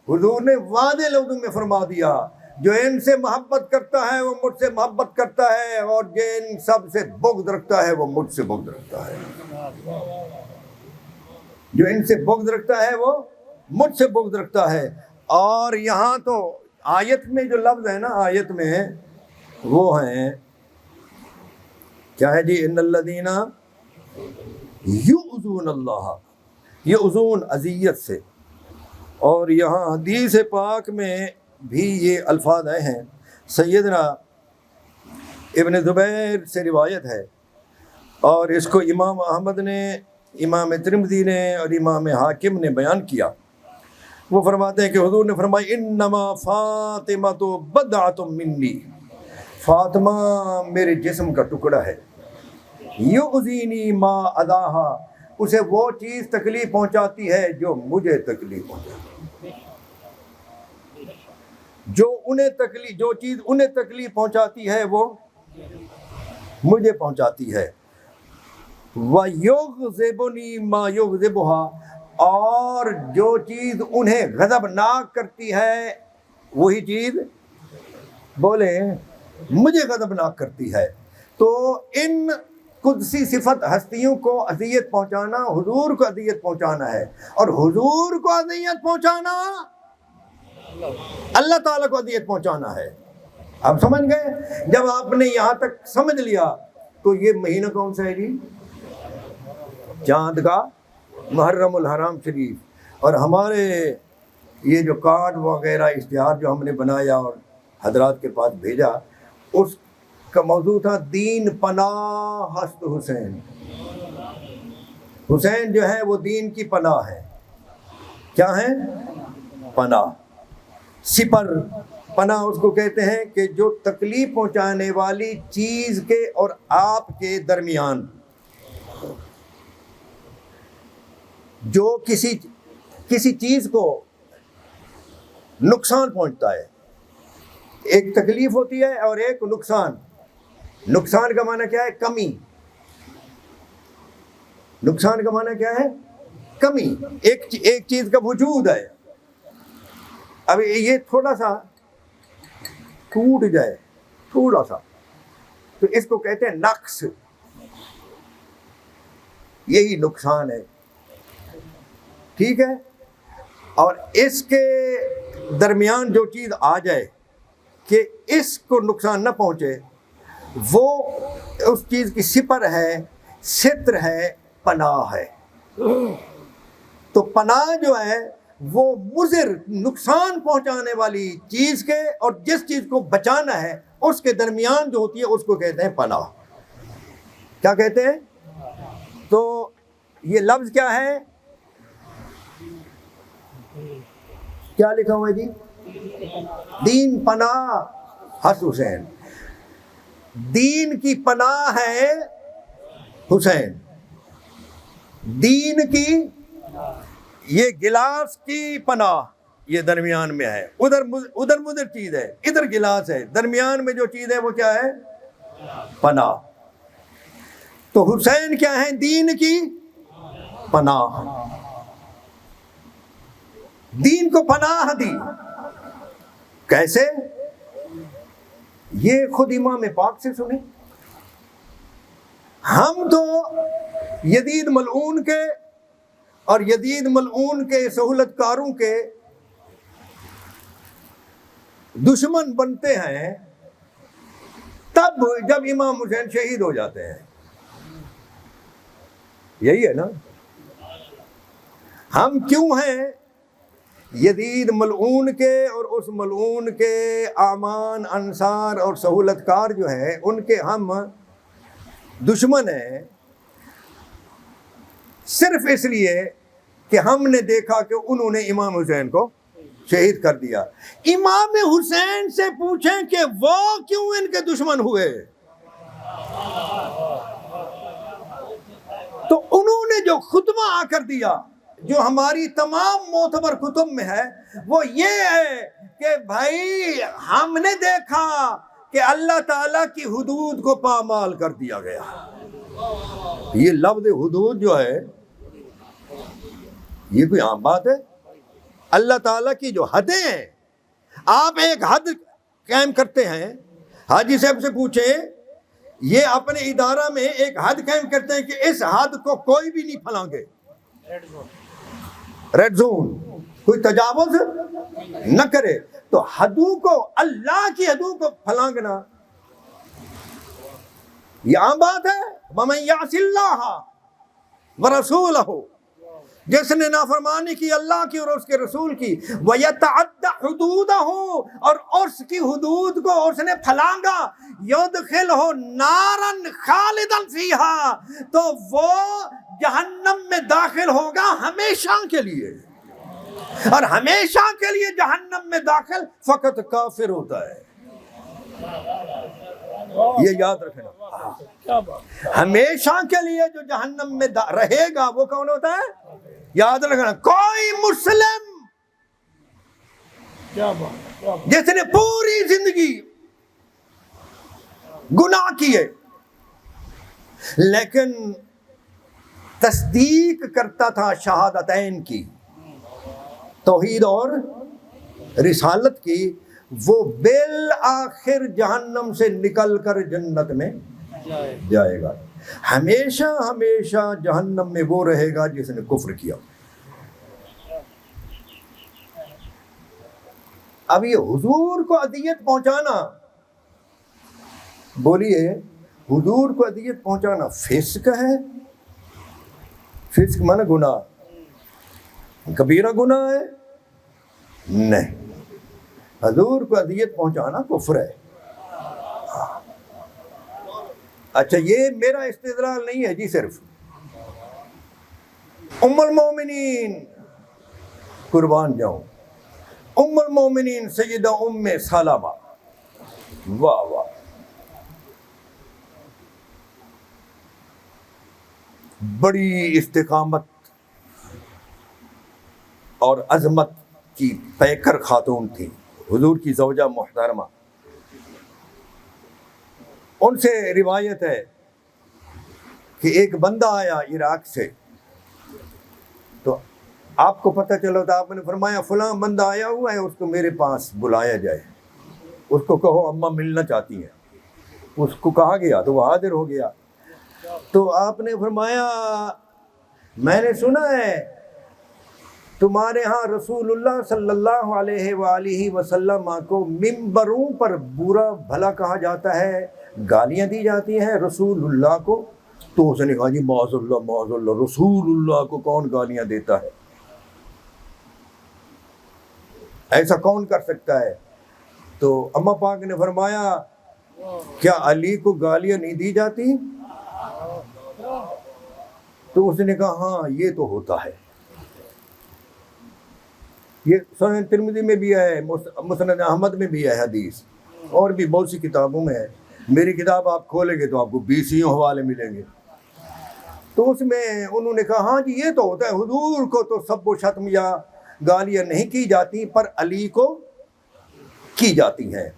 حضور نے واضح لفظوں میں فرما دیا، جو ان سے محبت کرتا ہے وہ مجھ سے محبت کرتا ہے، اور جو ان سب سے بغض رکھتا ہے وہ مجھ سے بغض رکھتا ہے، جو ان سے بغض رکھتا ہے وہ مجھ سے بغض رکھتا ہے۔ اور یہاں تو آیت میں جو لفظ ہے نا، آیت میں وہ ہیں کیا ہے جی؟ ان الذین یؤذون اللہ، یؤذون اذیت سے۔ اور یہاں حدیث پاک میں بھی یہ الفاظ آئے ہیں، سیدنا ابن زبیر سے روایت ہے، اور اس کو امام احمد نے، امام ترمذی نے اور امام حاکم نے بیان کیا۔ وہ فرماتے ہیں کہ حضور نے فرمایا انما فاطمۃ بضعۃ منی، فاطمہ میرے جسم کا ٹکڑا ہے، یؤذینی ما اذاہا، اسے وہ چیز تکلیف پہنچاتی ہے جو مجھے تکلیف پہنچاتی ہے، جو چیز انہیں تکلیف پہنچاتی ہے وہ مجھے پہنچاتی ہے۔ وَيُغْضِبُنِي مَا يُغْضِبُهَا، اور جو چیز انہیں غضبناک کرتی ہے وہی چیز بولے مجھے غضبناک کرتی ہے۔ تو ان قدسی صفت ہستیوں کو اذیت پہنچانا حضور کو اذیت پہنچانا ہے، اور حضور کو اذیت پہنچانا اللہ تعالیٰ کو اذیت پہنچانا ہے۔ اب سمجھ گئے؟ جب آپ نے یہاں تک سمجھ لیا تو یہ مہینہ کون سا ہے جی؟ چاند کا محرم الحرام شریف۔ اور ہمارے یہ جو کارڈ وغیرہ اشتہار جو ہم نے بنایا اور حضرات کے پاس بھیجا، اس کا موضوع تھا دین پناہ ہست حسین۔ حسین جو ہے وہ دین کی پناہ ہے۔ کیا ہے؟ پناہ، سپر۔ پناہ اس کو کہتے ہیں کہ جو تکلیف پہنچانے والی چیز کے اور آپ کے درمیان، جو کسی چیز کو نقصان پہنچتا ہے۔ ایک تکلیف ہوتی ہے اور ایک نقصان۔ نقصان کا معنی کیا ہے؟ کمی۔ نقصان کا معنی کیا ہے؟ کمی۔ ایک چیز کا وجود ہے، اب یہ تھوڑا سا ٹوٹ جائے، تھوڑا سا، تو اس کو کہتے ہیں نقص۔ یہی نقصان ہے، ٹھیک ہے؟ اور اس کے درمیان جو چیز آ جائے کہ اس کو نقصان نہ پہنچے، وہ اس چیز کی سپر ہے، ستر ہے، پناہ ہے۔ تو پناہ جو ہے وہ مضر، نقصان پہنچانے والی چیز کے اور جس چیز کو بچانا ہے اس کے درمیان جو ہوتی ہے اس کو کہتے ہیں پناہ۔ کیا کہتے ہیں؟ تو یہ لفظ کیا ہے؟ کیا لکھا ہوا ہے جی؟ دین پناہ ہست حسین۔ دین کی پناہ ہے حسین، دین کی یہ گلاس کی پناہ یہ درمیان میں ہے۔ ادھر مضر چیز ہے، ادھر گلاس ہے، درمیان میں جو چیز ہے وہ کیا ہے؟ پناہ۔ تو حسین کیا ہے؟ دین کی پناہ۔ دین کو پناہ دی، کیسے؟ یہ خود امام پاک سے سنیں۔ ہم تو یزید ملعون کے اور یزید ملعون کے سہولت کاروں کے دشمن بنتے ہیں تب جب امام حسین شہید ہو جاتے ہیں۔ یہی ہے نا؟ ہم کیوں ہیں یزید ملعون کے اور اس ملعون کے اعوان، انصار اور سہولت کار جو ہیں ان کے ہم دشمن ہیں؟ صرف اس لیے کہ ہم نے دیکھا کہ انہوں نے امام حسین کو شہید کر دیا۔ امام حسین سے پوچھیں کہ وہ کیوں ان کے دشمن ہوئے؟ تو انہوں نے جو خطبہ آ کر دیا، جو ہماری تمام معتبر کتب میں ہے، وہ یہ ہے کہ بھائی ہم نے دیکھا کہ اللہ تعالیٰ کی حدود کو پامال کر دیا گیا۔ یہ لفظ حدود جو ہے یہ کوئی عام بات ہے؟ اللہ تعالیٰ کی جو حدیں ہیں، آپ ایک حد قائم کرتے ہیں، حاجی صاحب سے پوچھیں، یہ اپنے ادارہ میں ایک حد قائم کرتے ہیں کہ اس حد کو کوئی بھی نہیں پھلانگے، ریڈ زون، کوئی تجاوز نہ کرے۔ تو حدوں کو، اللہ کی حدوں کو پھلانگنا یہ عام بات ہے۔ وَمَن يَعْصِ اللَّهَ وَرَسُولَهُ، جس نے نافرمانی کی اللہ کی اور اس کے رسول کی، وَيَتَعَدَّ حُدُودَهُ، اور اس کی حدود کو اس نے پھلانگا، يُدْخِلْهُ نَارًا خَالِدًا فِيهَا، تو وہ جہنم میں داخل ہوگا ہمیشہ کے لیے، اور ہمیشہ کے لیے جہنم میں داخل فقط کافر ہوتا ہے۔ یہ یاد رکھنا. ہمیشہ کے لیے جو جہنم میں رہے گا وہ کون ہوتا ہے؟ یاد رکھنا کوئی مسلم جس نے پوری زندگی گناہ کیے لیکن تصدیق کرتا تھا شہادتین کی، توحید اور رسالت کی، وہ بالآخر جہنم سے نکل کر جنت میں جائے گا. ہمیشہ ہمیشہ جہنم میں وہ رہے گا جس نے کفر کیا. اب یہ حضور کو اذیت پہنچانا، بولیے حضور کو اذیت پہنچانا فسق ہے؟ فسق مانا گناہ، کبیرہ گناہ ہے؟ نہیں، حضور کو اذیت پہنچانا کفر ہے. اچھا یہ میرا استدلال نہیں ہے جی، صرف ام المومنین قربان جاؤں، ام المومنین سیدہ ام سلمہ، واہ واہ، بڑی استقامت اور عظمت کی پیکر خاتون تھی، حضور کی زوجہ محترمہ. ان سے روایت ہے کہ ایک بندہ آیا عراق سے، تو آپ کو پتہ چلا تھا، آپ نے فرمایا فلاں بندہ آیا ہوا ہے، اس کو میرے پاس بلایا جائے، اس کو کہو اماں ملنا چاہتی ہیں. اس کو کہا گیا تو وہ حاضر ہو گیا. تو آپ نے فرمایا میں نے سنا ہے تمہارے ہاں رسول اللہ صلی اللہ علیہ وآلہ وسلم کو ممبروں پر برا بھلا کہا جاتا ہے، گالیاں دی جاتی ہیں رسول اللہ کو. تو اس نے کہا جی معاذ اللہ، رسول اللہ کو کون گالیاں دیتا ہے؟ ایسا کون کر سکتا ہے؟ تو اماں پاک نے فرمایا کیا علی کو گالیاں نہیں دی جاتی؟ تو اس نے کہا ہاں یہ تو ہوتا ہے. یہ سنن ترمذی میں بھی ہے، مسند احمد میں بھی ہے حدیث، اور بھی بہت سی کتابوں میں ہے. میری کتاب آپ کھولیں گے تو آپ کو 20 حوالے ملیں گے. تو اس میں انہوں نے کہا ہاں جی یہ تو ہوتا ہے، حضور کو تو سب و شتم یا گالیاں نہیں کی جاتی پر علی کو کی جاتی ہیں.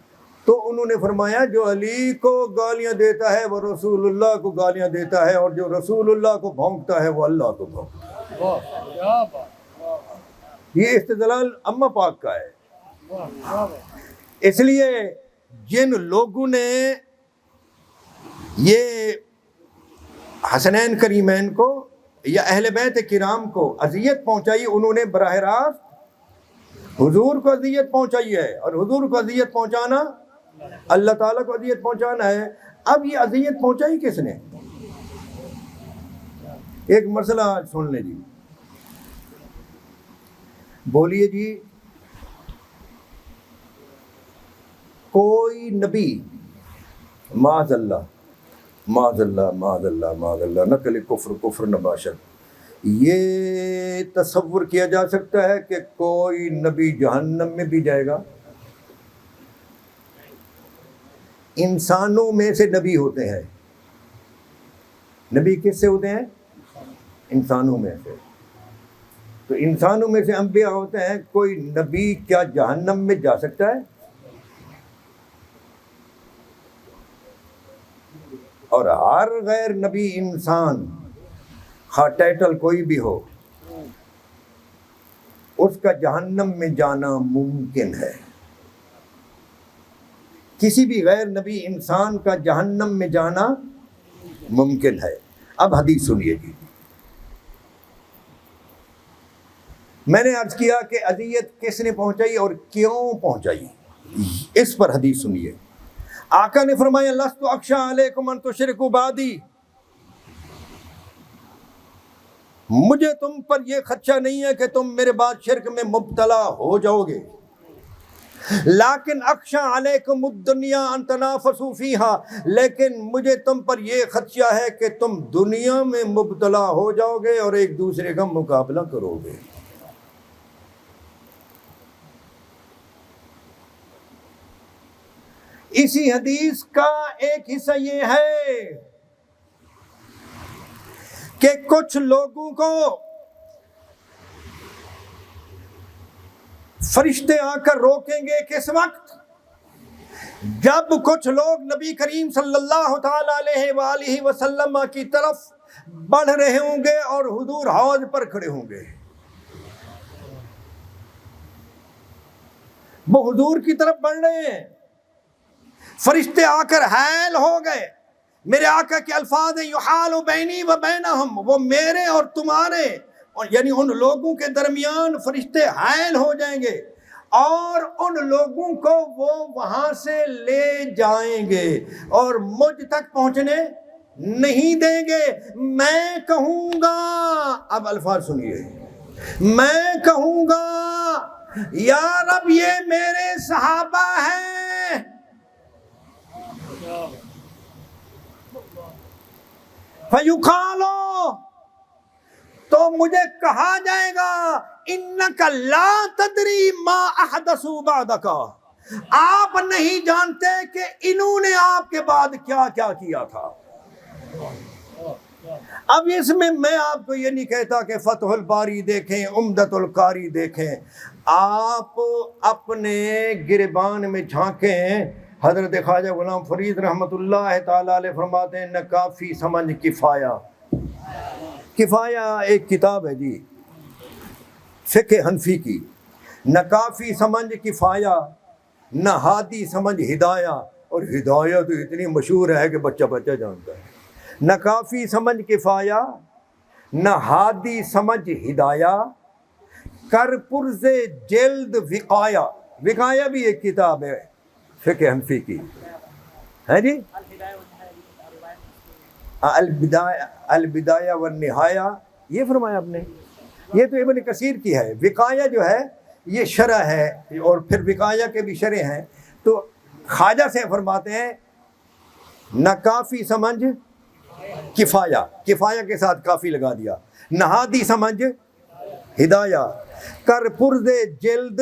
تو انہوں نے فرمایا جو علی کو گالیاں دیتا ہے وہ رسول اللہ کو گالیاں دیتا ہے، اور جو رسول اللہ کو بھونکتا ہے وہ اللہ کو بھونکتا ہے. یہ استدلال اماں پاک کا ہے. اس لیے جن لوگوں نے یہ حسنین کریمین کو یا اہل بیت کرام کو اذیت پہنچائی، انہوں نے براہ راست حضور کو اذیت پہنچائی ہے، اور حضور کو اذیت پہنچانا اللہ تعالیٰ کو اذیت پہنچانا ہے. اب یہ اذیت پہنچائی کس نے؟ ایک مسئلہ سن لیں جی، بولیے جی کوئی نبی معاذ اللہ معاذ اللہ معاذ اللہ معاذ اللہ نقل کفر نباشت، یہ تصور کیا جا سکتا ہے کہ کوئی نبی جہنم میں بھی جائے گا؟ انسانوں میں سے نبی ہوتے ہیں. نبی کس سے ہوتے ہیں؟ انسانوں میں سے. تو انسانوں میں سے انبیاء ہوتے ہیں، کوئی نبی کیا جہنم میں جا سکتا ہے؟ اور ہر غیر نبی انسان خواہ ٹائٹل کوئی بھی ہو، اس کا جہنم میں جانا ممکن ہے. کسی بھی غیر نبی انسان کا جہنم میں جانا ممکن ہے. اب حدیث سنیے جی. میں نے عرض کیا کہ اذیت کس نے پہنچائی اور کیوں پہنچائی، اس پر حدیث سنیے. آقا نے فرمایا لست اخشی علیکم ان تشرکوا بعدی، مجھے تم پر یہ خدشہ نہیں ہے کہ تم میرے بعد شرک میں مبتلا ہو جاؤ گے، لیکن اخشی علیکم الدنیا ان تنافسوا فیہا، لیکن مجھے تم پر یہ خدشہ ہے کہ تم دنیا میں مبتلا ہو جاؤ گے اور ایک دوسرے کا مقابلہ کرو گے. اسی حدیث کا ایک حصہ یہ ہے کہ کچھ لوگوں کو فرشتے آ کر روکیں گے کس وقت؟ جب کچھ لوگ نبی کریم صلی اللہ تعالی علیہ وآلہ وسلم کی طرف بڑھ رہے ہوں گے اور حضور حوض پر کھڑے ہوں گے. وہ حضور کی طرف بڑھ رہے ہیں، فرشتے آ کر حائل ہو گئے. میرے آقا کے الفاظ ہیں یحال بینی و بینہم، وہ میرے اور تمہارے اور یعنی ان لوگوں کے درمیان فرشتے حائل ہو جائیں گے اور ان لوگوں کو وہ وہاں سے لے جائیں گے اور مجھ تک پہنچنے نہیں دیں گے. میں کہوں گا، اب الفاظ سنیے، میں کہوں گا یا رب یہ میرے صحابہ ہیں. فَيُقَالُ، تو مجھے کہا جائے گا اِنَّكَ لَا تَدْرِي مَا أَحْدَثُوا بَعْدَكَ، آپ نہیں جانتے کہ انہوں نے آپ کے بعد کیا کیا کیا تھا. اب اس میں آپ کو یہ نہیں کہتا کہ فتح الباری دیکھیں، عمدۃ القاری دیکھیں، آپ اپنے گریبان میں جھانکیں. حضرت خواجہ غلام فرید رحمۃ اللہ تعالیٰ علیہ فرماتے ہیں نہ کافی سمجھ کفایہ. کفایہ ایک کتاب ہے جی فقہ حنفی کی. نہ کافی سمجھ کفایہ، نہ ہادی سمجھ ہدایہ، اور ہدایہ تو اتنی مشہور ہے کہ بچہ بچہ جانتا ہے. نہ کافی سمجھ کفایہ، نہ ہادی سمجھ ہدایہ، کر پرز جلد وقایہ. وقایہ بھی ایک کتاب ہے فقہ حنفی کی ہے جی. البدایہ والنہایہ یہ فرمایا آپ نے، یہ تو ابن کثیر کی ہے. وقایہ جو ہے یہ شرح ہے اور پھر وقایہ کے بھی شرح ہیں. تو خواجہ سے فرماتے ہیں نہ کافی سمجھ کفایہ، کفایہ کے ساتھ کافی لگا دیا، نہ ہادی سمجھ ہدایہ، کر پرز جلد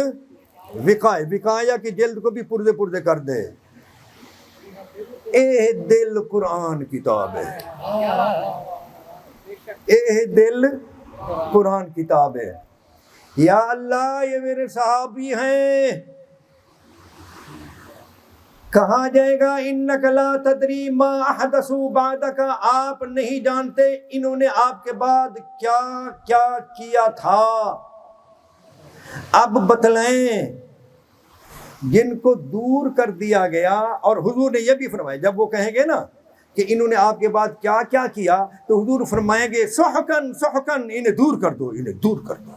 وقایہ، وقایہ کی جلد کو بھی پردے پردے کر دے. اے دل قرآن کتاب ہے، اے دل قرآن کتاب ہے. یا اللہ یہ میرے صحابی ہیں. کہا جائے گا انک لا تدری ما احدثوا بعدک، آپ نہیں جانتے انہوں نے آپ کے بعد کیا کیا کیا تھا. اب بتلائیں جن کو دور کر دیا گیا. اور حضور نے یہ بھی فرمایا جب وہ کہیں گے نا کہ انہوں نے آپ کے بعد کیا کیا کیا، تو حضور فرمائیں گے سحقن سحقن، انہیں دور کر دو، انہیں دور کر دو.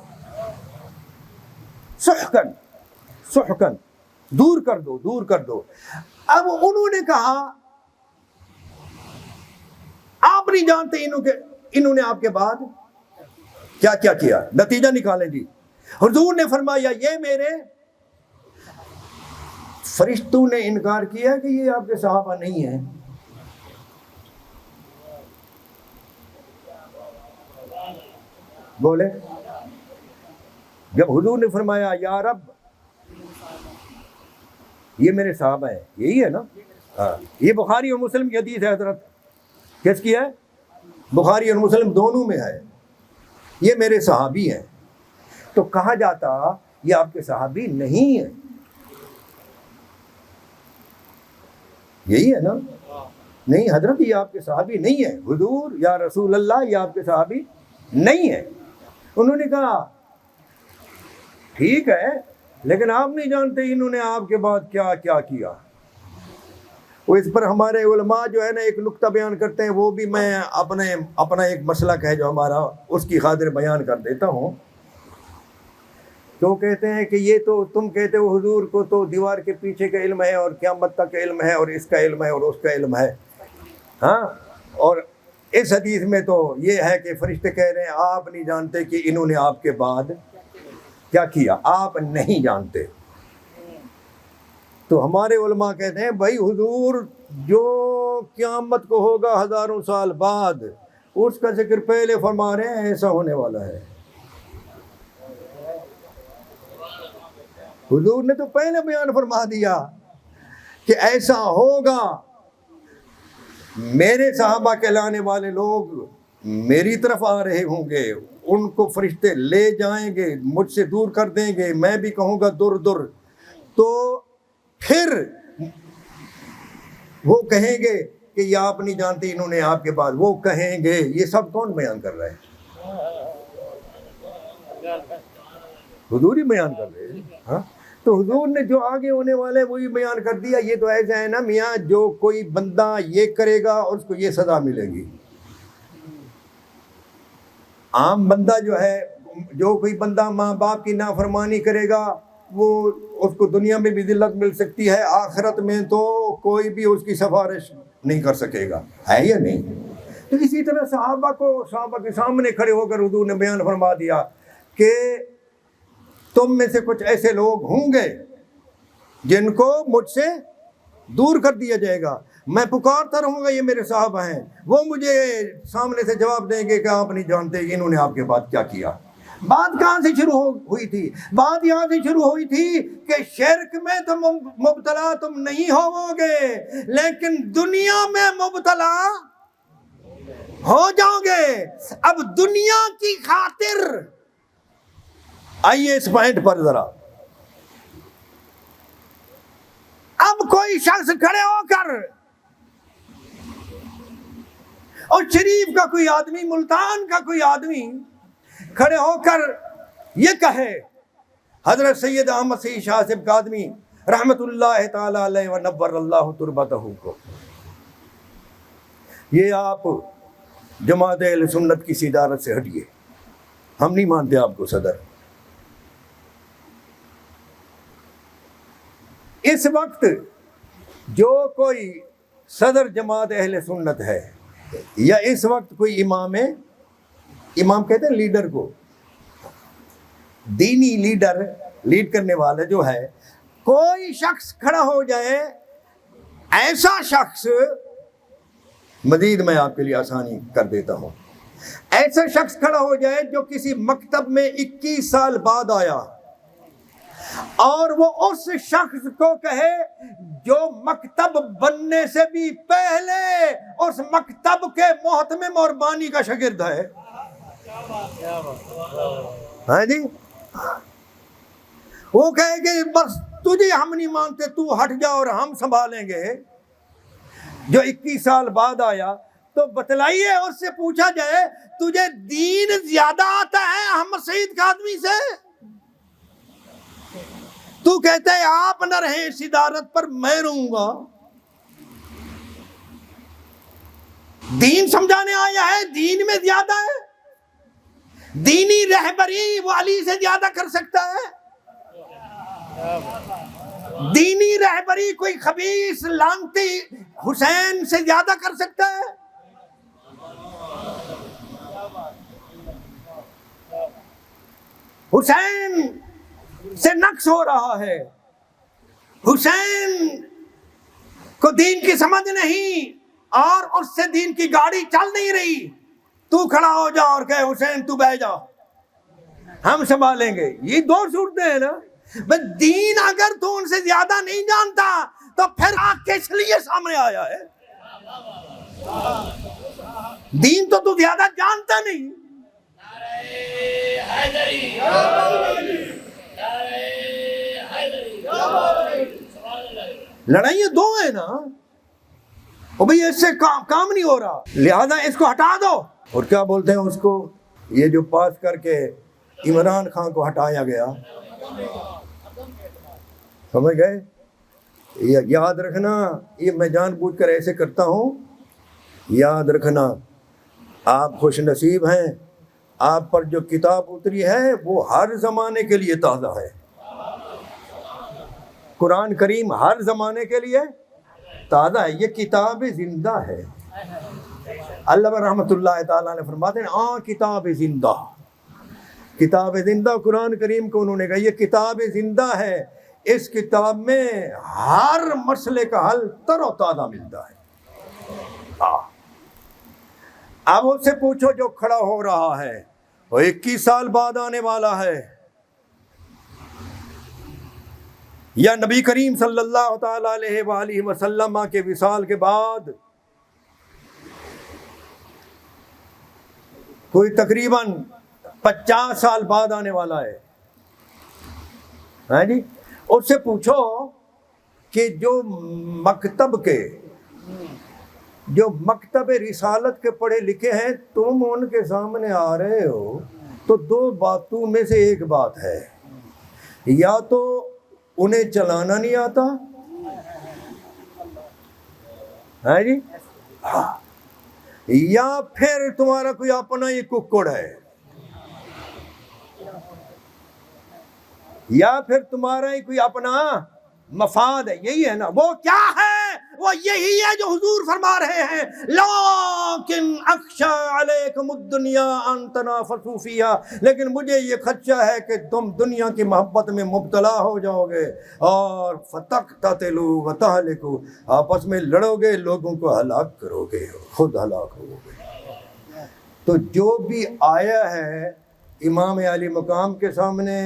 سحقن سحقن، دور کر دو، دور کر دو. اب انہوں نے کہا آپ نہیں جانتے انہوں نے آپ کے بعد کیا کیا کیا. نتیجہ نکالیں جی. حضور نے فرمایا یہ میرے فرشتوں نے انکار کیا کہ یہ آپ کے صحابہ نہیں ہیں. بولے جب حضور نے فرمایا یا رب یہ میرے صحابہ ہیں، یہی ہے نا. یہ بخاری اور مسلم کی حدیث ہے حضرت. کس کی ہے؟ بخاری اور مسلم دونوں میں ہے. یہ میرے صحابی ہیں. تو کہا جاتا یہ آپ کے صحابی نہیں ہیں. یہی ہے نا. نہیں حضرت یہ آپ کے صحابی نہیں ہے. حضور یا رسول اللہ یہ آپ کے صحابی نہیں ہے. انہوں نے کہا ٹھیک ہے لیکن آپ نہیں جانتے انہوں نے آپ کے بعد کیا کیا کیا. وہ اس پر ہمارے علماء جو ہے نا ایک نقطہ بیان کرتے ہیں، وہ بھی میں اپنا ایک مسلک ہے جو ہمارا اس کی خاطر بیان کر دیتا ہوں. تو کہتے ہیں کہ یہ تو تم کہتے ہو حضور کو تو دیوار کے پیچھے کا علم ہے اور قیامت تک کا علم ہے اور اس کا علم ہے اور اس کا علم ہے. ہاں، اور اس حدیث میں تو یہ ہے کہ فرشتے کہہ رہے ہیں آپ نہیں جانتے کہ انہوں نے آپ کے بعد کیا کیا، آپ نہیں جانتے. تو ہمارے علماء کہتے ہیں بھائی حضور جو قیامت کو ہوگا ہزاروں سال بعد اس کا ذکر پہلے فرما رہے ہیں ایسا ہونے والا ہے. حضور نے تو پہلے بیان فرما دیا کہ ایسا ہوگا، میرے صحابہ کہلانے والے لوگ میری طرف آ رہے ہوں گے، ان کو فرشتے لے جائیں گے، مجھ سے دور کر دیں گے، میں بھی کہوں گا در در، تو پھر وہ کہیں گے کہ یہ آپ نہیں جانتے، انہوں نے آپ کے بعد، وہ کہیں گے، یہ سب کون بیان کر رہا ہے؟ حضور ہی بیان کر رہے ہیں. ہاں تو حضور نے جو آگے ہونے والے وہی بیان کر دیا. یہ تو ایسا ہے نا میاں، جو کوئی بندہ یہ کرے گا اور اس کو یہ سزا ملے گی. عام بندہ جو ہے، جو کوئی بندہ ماں باپ کی نافرمانی کرے گا، وہ اس کو دنیا میں بھی ذلت مل سکتی ہے، آخرت میں تو کوئی بھی اس کی سفارش نہیں کر سکے گا، ہے یا نہیں؟ تو اسی طرح صحابہ کے سامنے کھڑے ہو کر حضور نے بیان فرما دیا کہ تم میں سے کچھ ایسے لوگ ہوں گے جن کو مجھ سے دور کر دیا جائے گا. میں پکارتا رہوں گا، یہ میرے صحابہ ہیں، وہ مجھے سامنے سے جواب دیں گے کہ آپ نہیں جانتے انہوں نے آپ کے بعد کیا کیا. بات کہاں سے شروع ہوئی تھی؟ بات یہاں سے شروع ہوئی تھی کہ شرک میں تو مبتلا تم نہیں ہوو گے، لیکن دنیا میں مبتلا ہو جاؤ گے. اب دنیا کی خاطر آئیے اس پوائنٹ پر ذرا. اب کوئی شخص کھڑے ہو کر، اور شریف کا کوئی آدمی، ملتان کا کوئی آدمی کھڑے ہو کر یہ کہے، حضرت سید احمد سعید شاہ صاحب قادمی رحمت اللہ تعالی علیہ ونور اللہ تربتہ کو، یہ آپ جماعت اہل سنت کی صدارت سے ہٹیے، ہم نہیں مانتے آپ کو صدر. اس وقت جو کوئی صدر جماعت اہل سنت ہے، یا اس وقت کوئی امام ہے، امام کہتے ہیں لیڈر کو، دینی لیڈر، لیڈ کرنے والا جو ہے، کوئی شخص کھڑا ہو جائے، ایسا شخص، مزید میں آپ کے لیے آسانی کر دیتا ہوں، ایسا شخص کھڑا ہو جائے جو کسی مکتب میں 21 سال بعد آیا، اور وہ اس شخص کو کہے جو مکتب بننے سے بھی پہلے اس مکتب کے محتمم اور بانی کا شاگرد ہے. ہاں جی، وہ کہے کہ بس تجھے ہم نہیں مانتے، تو ہٹ جا اور ہم سنبھالیں گے. جو 21 سال بعد آیا تو بتلائیے، اس سے پوچھا جائے تجھے دین زیادہ آتا ہے احمد سعید قادمی سے؟ تو کہتا ہے آپ نہ رہیں صدارت پر، میں رہوں گا. دین سمجھانے آیا ہے، دین میں زیادہ ہے، دینی رہبری وہ علی سے زیادہ کر سکتا ہے؟ دینی رہبری کوئی خبیث لعنتی حسین سے زیادہ کر سکتا ہے؟ حسین سے نقص ہو رہا ہے، حسین کو دین کی سمجھ نہیں، اور اس سے دین کی گاڑی چل نہیں رہی. تو کھڑا ہو جا اور کہے حسین تو بہ جا، ہم سنبھالیں گے. یہ دو صورتیں ہیں نا. بس دین اگر تو ان سے زیادہ نہیں جانتا تو پھر آگ کس لیے سامنے آیا ہے؟ دین تو زیادہ جانتا نہیں. لڑائیاں دو ہیں نا، اور بھئی اس سے کام نہیں ہو رہا، لہذا اس کو ہٹا دو. اور کیا بولتے ہیں اس کو، یہ جو پاس کر کے عمران خان کو ہٹایا گیا، سمجھ گئے؟ یاد رکھنا، یہ میں جان بوجھ کر ایسے کرتا ہوں، یاد رکھنا آپ خوش نصیب ہیں، آپ پر جو کتاب اتری ہے وہ ہر زمانے کے لیے تازہ ہے. قرآن کریم ہر زمانے کے لیے تازہ ہے، یہ کتاب زندہ ہے. علامہ رحمۃ اللہ تعالیٰ نے فرماتے ہیں کتاب زندہ، کتاب زندہ قرآن کریم کو انہوں نے کہا یہ کتاب زندہ ہے، اس کتاب میں ہر مسئلے کا حل تر و تازہ ملتا ہے. اب اس سے پوچھو جو کھڑا ہو رہا ہے، وہ 21 سال بعد آنے والا ہے، یا نبی کریم صلی اللہ تعالی علیہ وآلہ وسلم کے وصال کے بعد کوئی تقریباً 50 سال بعد آنے والا ہے. ہاں جی، اس سے پوچھو کہ جو مکتب رسالت کے پڑھے لکھے ہیں، تم ان کے سامنے آ رہے ہو تو دو باتوں میں سے ایک بات ہے، یا تو انہیں چلانا نہیں آتا، ہے جی، یا پھر تمہارا کوئی اپنا ہی ککڑ ہے، یا پھر تمہارا ہی کوئی اپنا مفاد ہے. یہی ہے نا. وہ کیا ہے؟ وہ یہی ہے جو حضور فرما رہے ہیں لیکن اخشى علیکم الدنیا ان تنافسوا فیہا، لیکن مجھے یہ خدشہ ہے کہ تم دنیا کی محبت میں مبتلا ہو جاؤ گے اور فتقتتلوا وتہلکوا، آپس میں لڑو گے، لوگوں کو ہلاک کرو گے، خود ہلاک ہو گے. تو جو بھی آیا ہے امام عالی مقام کے سامنے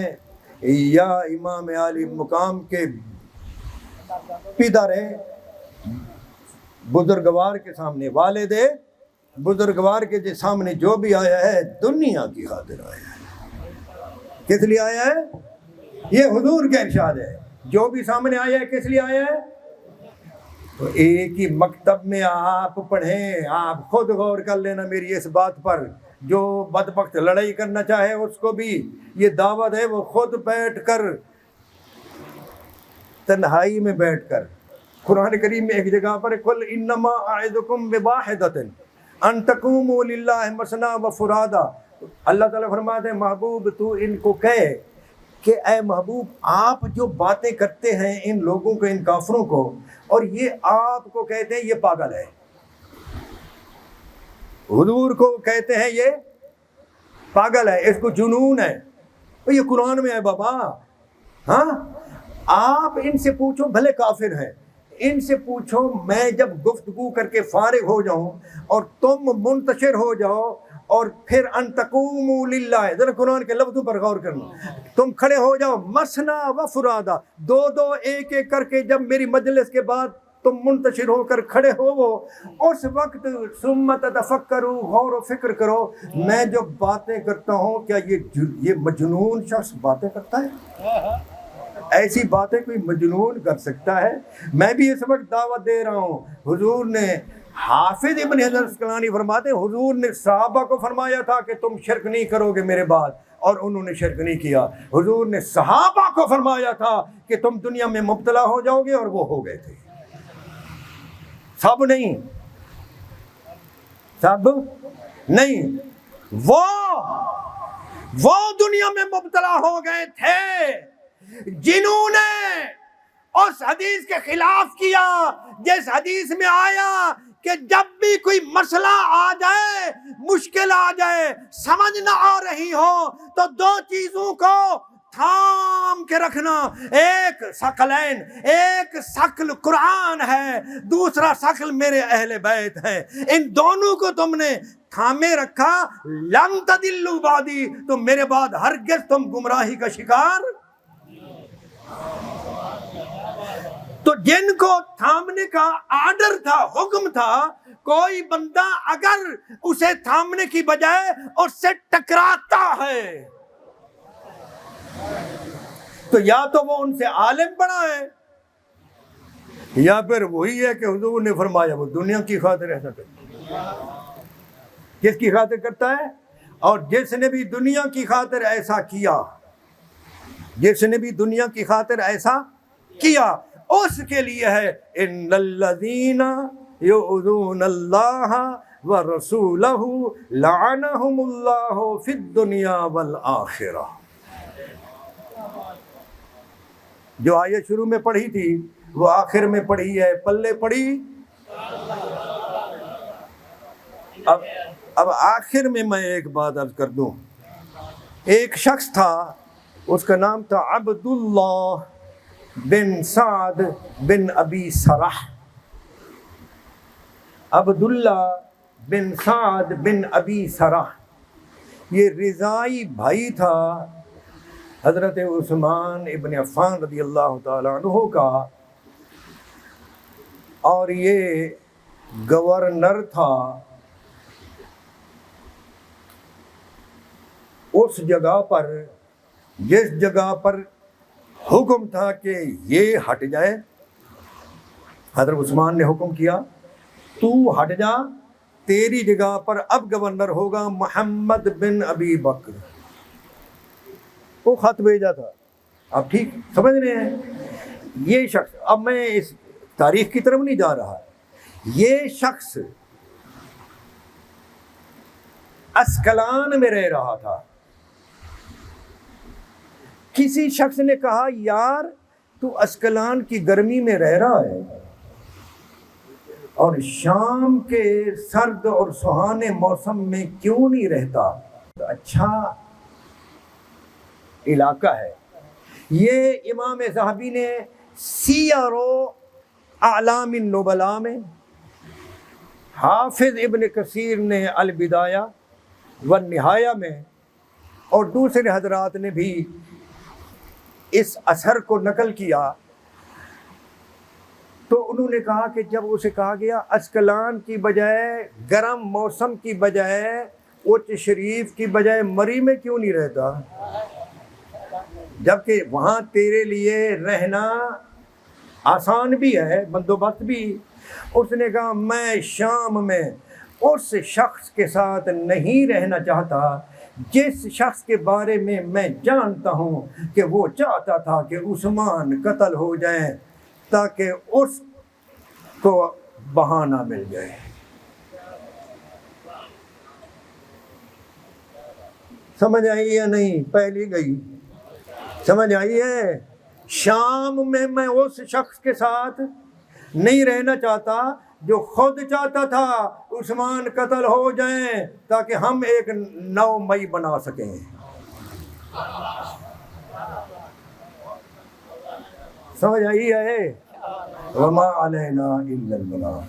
یا امام عالی مقام کے پدر بزرگوار کے سامنے، والد بزرگوار کے سامنے جو بھی آیا ہے دنیا کی خاطر آیا ہے. کس لیے آیا ہے؟ یہ حضور کا ارشاد ہے. جو بھی سامنے آیا ہے کس لیے آیا ہے؟ تو ایک ہی مکتب میں آپ پڑھیں. آپ خود غور کر لینا میری اس بات پر. جو بدبخت لڑائی کرنا چاہے اس کو بھی یہ دعوت ہے، وہ خود بیٹھ کر، تنہائی میں بیٹھ کر. قرآن کریم میں ایک جگہ پر قل انما اعظکم بواحدۃ ان تقوموا للہ مثنی وفرادا. اللہ تعالیٰ فرماتے ہیں محبوب تو ان کو کہے کہ اے محبوب آپ جو باتیں کرتے ہیں ان لوگوں کو، ان کافروں کو، اور یہ آپ کو کہتے ہیں یہ پاگل ہے، حضور کو کہتے ہیں یہ پاگل ہے، اس کو جنون ہے. یہ قرآن میں ہے بابا. ہاں، آپ ان سے پوچھو، بھلے کافر ہیں، ان سے پوچھو میں جب گفتگو کر کے فارغ ہو جاؤں اور تم منتشر ہو جاؤ اور پھر ان تقوموا للہ، ذرا قرآن کے لفظوں پر غور کرنا، تم کھڑے ہو جاؤ مثنی و فرادا، دو دو ایک ایک کر کے، جب میری مجلس کے بعد تم منتشر ہو کر کھڑے ہو، وہ اس وقت ثم تتفکروا، غور و فکر کرو میں جو باتیں کرتا ہوں کیا یہ مجنون شخص باتیں کرتا ہے؟ ایسی باتیں کوئی مجنون کر سکتا ہے؟ میں بھی اس وقت دعوت دے رہا ہوں. حضور نے، حافظ ابن حجر اسقلانی فرماتے ہیں حضور نے صحابہ کو فرمایا تھا کہ تم شرک نہیں کرو گے میرے بعد، اور انہوں نے شرک نہیں کیا. حضور نے صحابہ کو فرمایا تھا کہ تم دنیا میں مبتلا ہو جاؤ گے، اور وہ ہو گئے تھے. سب نہیں، سب نہیں، وہ دنیا میں مبتلا ہو گئے تھے جنہوں نے اس حدیث کے خلاف کیا جس حدیث میں آیا کہ جب بھی کوئی مسئلہ آ جائے، مشکل آ جائے، سمجھ نہ آ رہی ہو، تو دو چیزوں کو تھام کے رکھنا. ایک ثقلین، ایک ثقل قرآن ہے، دوسرا ثقل میرے اہل بیت ہے. ان دونوں کو تم نے تھامے رکھا، لن تضلوا بعدی، تو میرے بعد ہرگز تم گمراہی کا شکار. تو جن کو تھامنے کا آرڈر تھا، حکم تھا، کوئی بندہ اگر اسے تھامنے کی بجائے اس سے ٹکراتا ہے تو یا تو وہ ان سے عالم بنا ہے، یا پھر وہی ہے کہ حضور نے فرمایا وہ دنیا کی خاطر ایسا کرتا ہے. کس کی خاطر کرتا ہے؟ اور جس نے بھی دنیا کی خاطر ایسا کیا، جس نے بھی دنیا کی خاطر ایسا کیا، اس کے لیے ہے ان الذین یؤذون اللہ ورسولہ لعنہم اللہ فی الدنیا والآخرہ. جو آیت شروع میں پڑھی تھی وہ آخر میں پڑھی ہے، پلے پڑھی. اب آخر میں ایک بات عرض کر دوں. ایک شخص تھا، اس کا نام تھا عبداللہ بن سعد بن ابی سرح. عبداللہ بن سعد بن ابی سرح یہ رضائی بھائی تھا حضرت عثمان ابن عفان رضی اللہ تعالیٰ عنہ کا، اور یہ گورنر تھا اس جگہ پر جس جگہ پر حکم تھا کہ یہ ہٹ جائے. حضرت عثمان نے حکم کیا تو ہٹ جا، تیری جگہ پر اب گورنر ہوگا محمد بن ابی بکر. وہ خط بھیجا تھا. اب ٹھیک سمجھ رہے ہیں یہ شخص، اب میں اس تاریخ کی طرف نہیں جا رہا، یہ شخص اسکلان میں رہ رہا تھا. کسی شخص نے کہا یار تو اسکلان کی گرمی میں رہ رہا ہے اور شام کے سرد اور سہانے موسم میں کیوں نہیں رہتا؟ اچھا علاقہ ہے یہ. امام ذہبی نے سیر و اعلام النبلاء میں، حافظ ابن کثیر نے البدایہ والنہایہ میں، اور دوسرے حضرات نے بھی اس اثر کو نقل کیا. تو انہوں نے کہا کہ جب اسے کہا گیا اسکلان کی بجائے، گرم موسم کی بجائے، اچ شریف کی بجائے مری میں کیوں نہیں رہتا، جبکہ وہاں تیرے لیے رہنا آسان بھی ہے، بندوبست بھی. اس نے کہا میں شام میں اس شخص کے ساتھ نہیں رہنا چاہتا جس شخص کے بارے میں جانتا ہوں کہ وہ چاہتا تھا کہ عثمان قتل ہو جائیں تاکہ اس کو بہانہ مل جائے. سمجھ آئی یا نہیں؟ پہلی گئی سمجھ آئی ہے. شام میں اس شخص کے ساتھ نہیں رہنا چاہتا جو خود چاہتا تھا عثمان قتل ہو جائیں تاکہ ہم ایک نو مئی بنا سکیں. سمجھ آئی ہے؟ وما علینا الا البلاغ.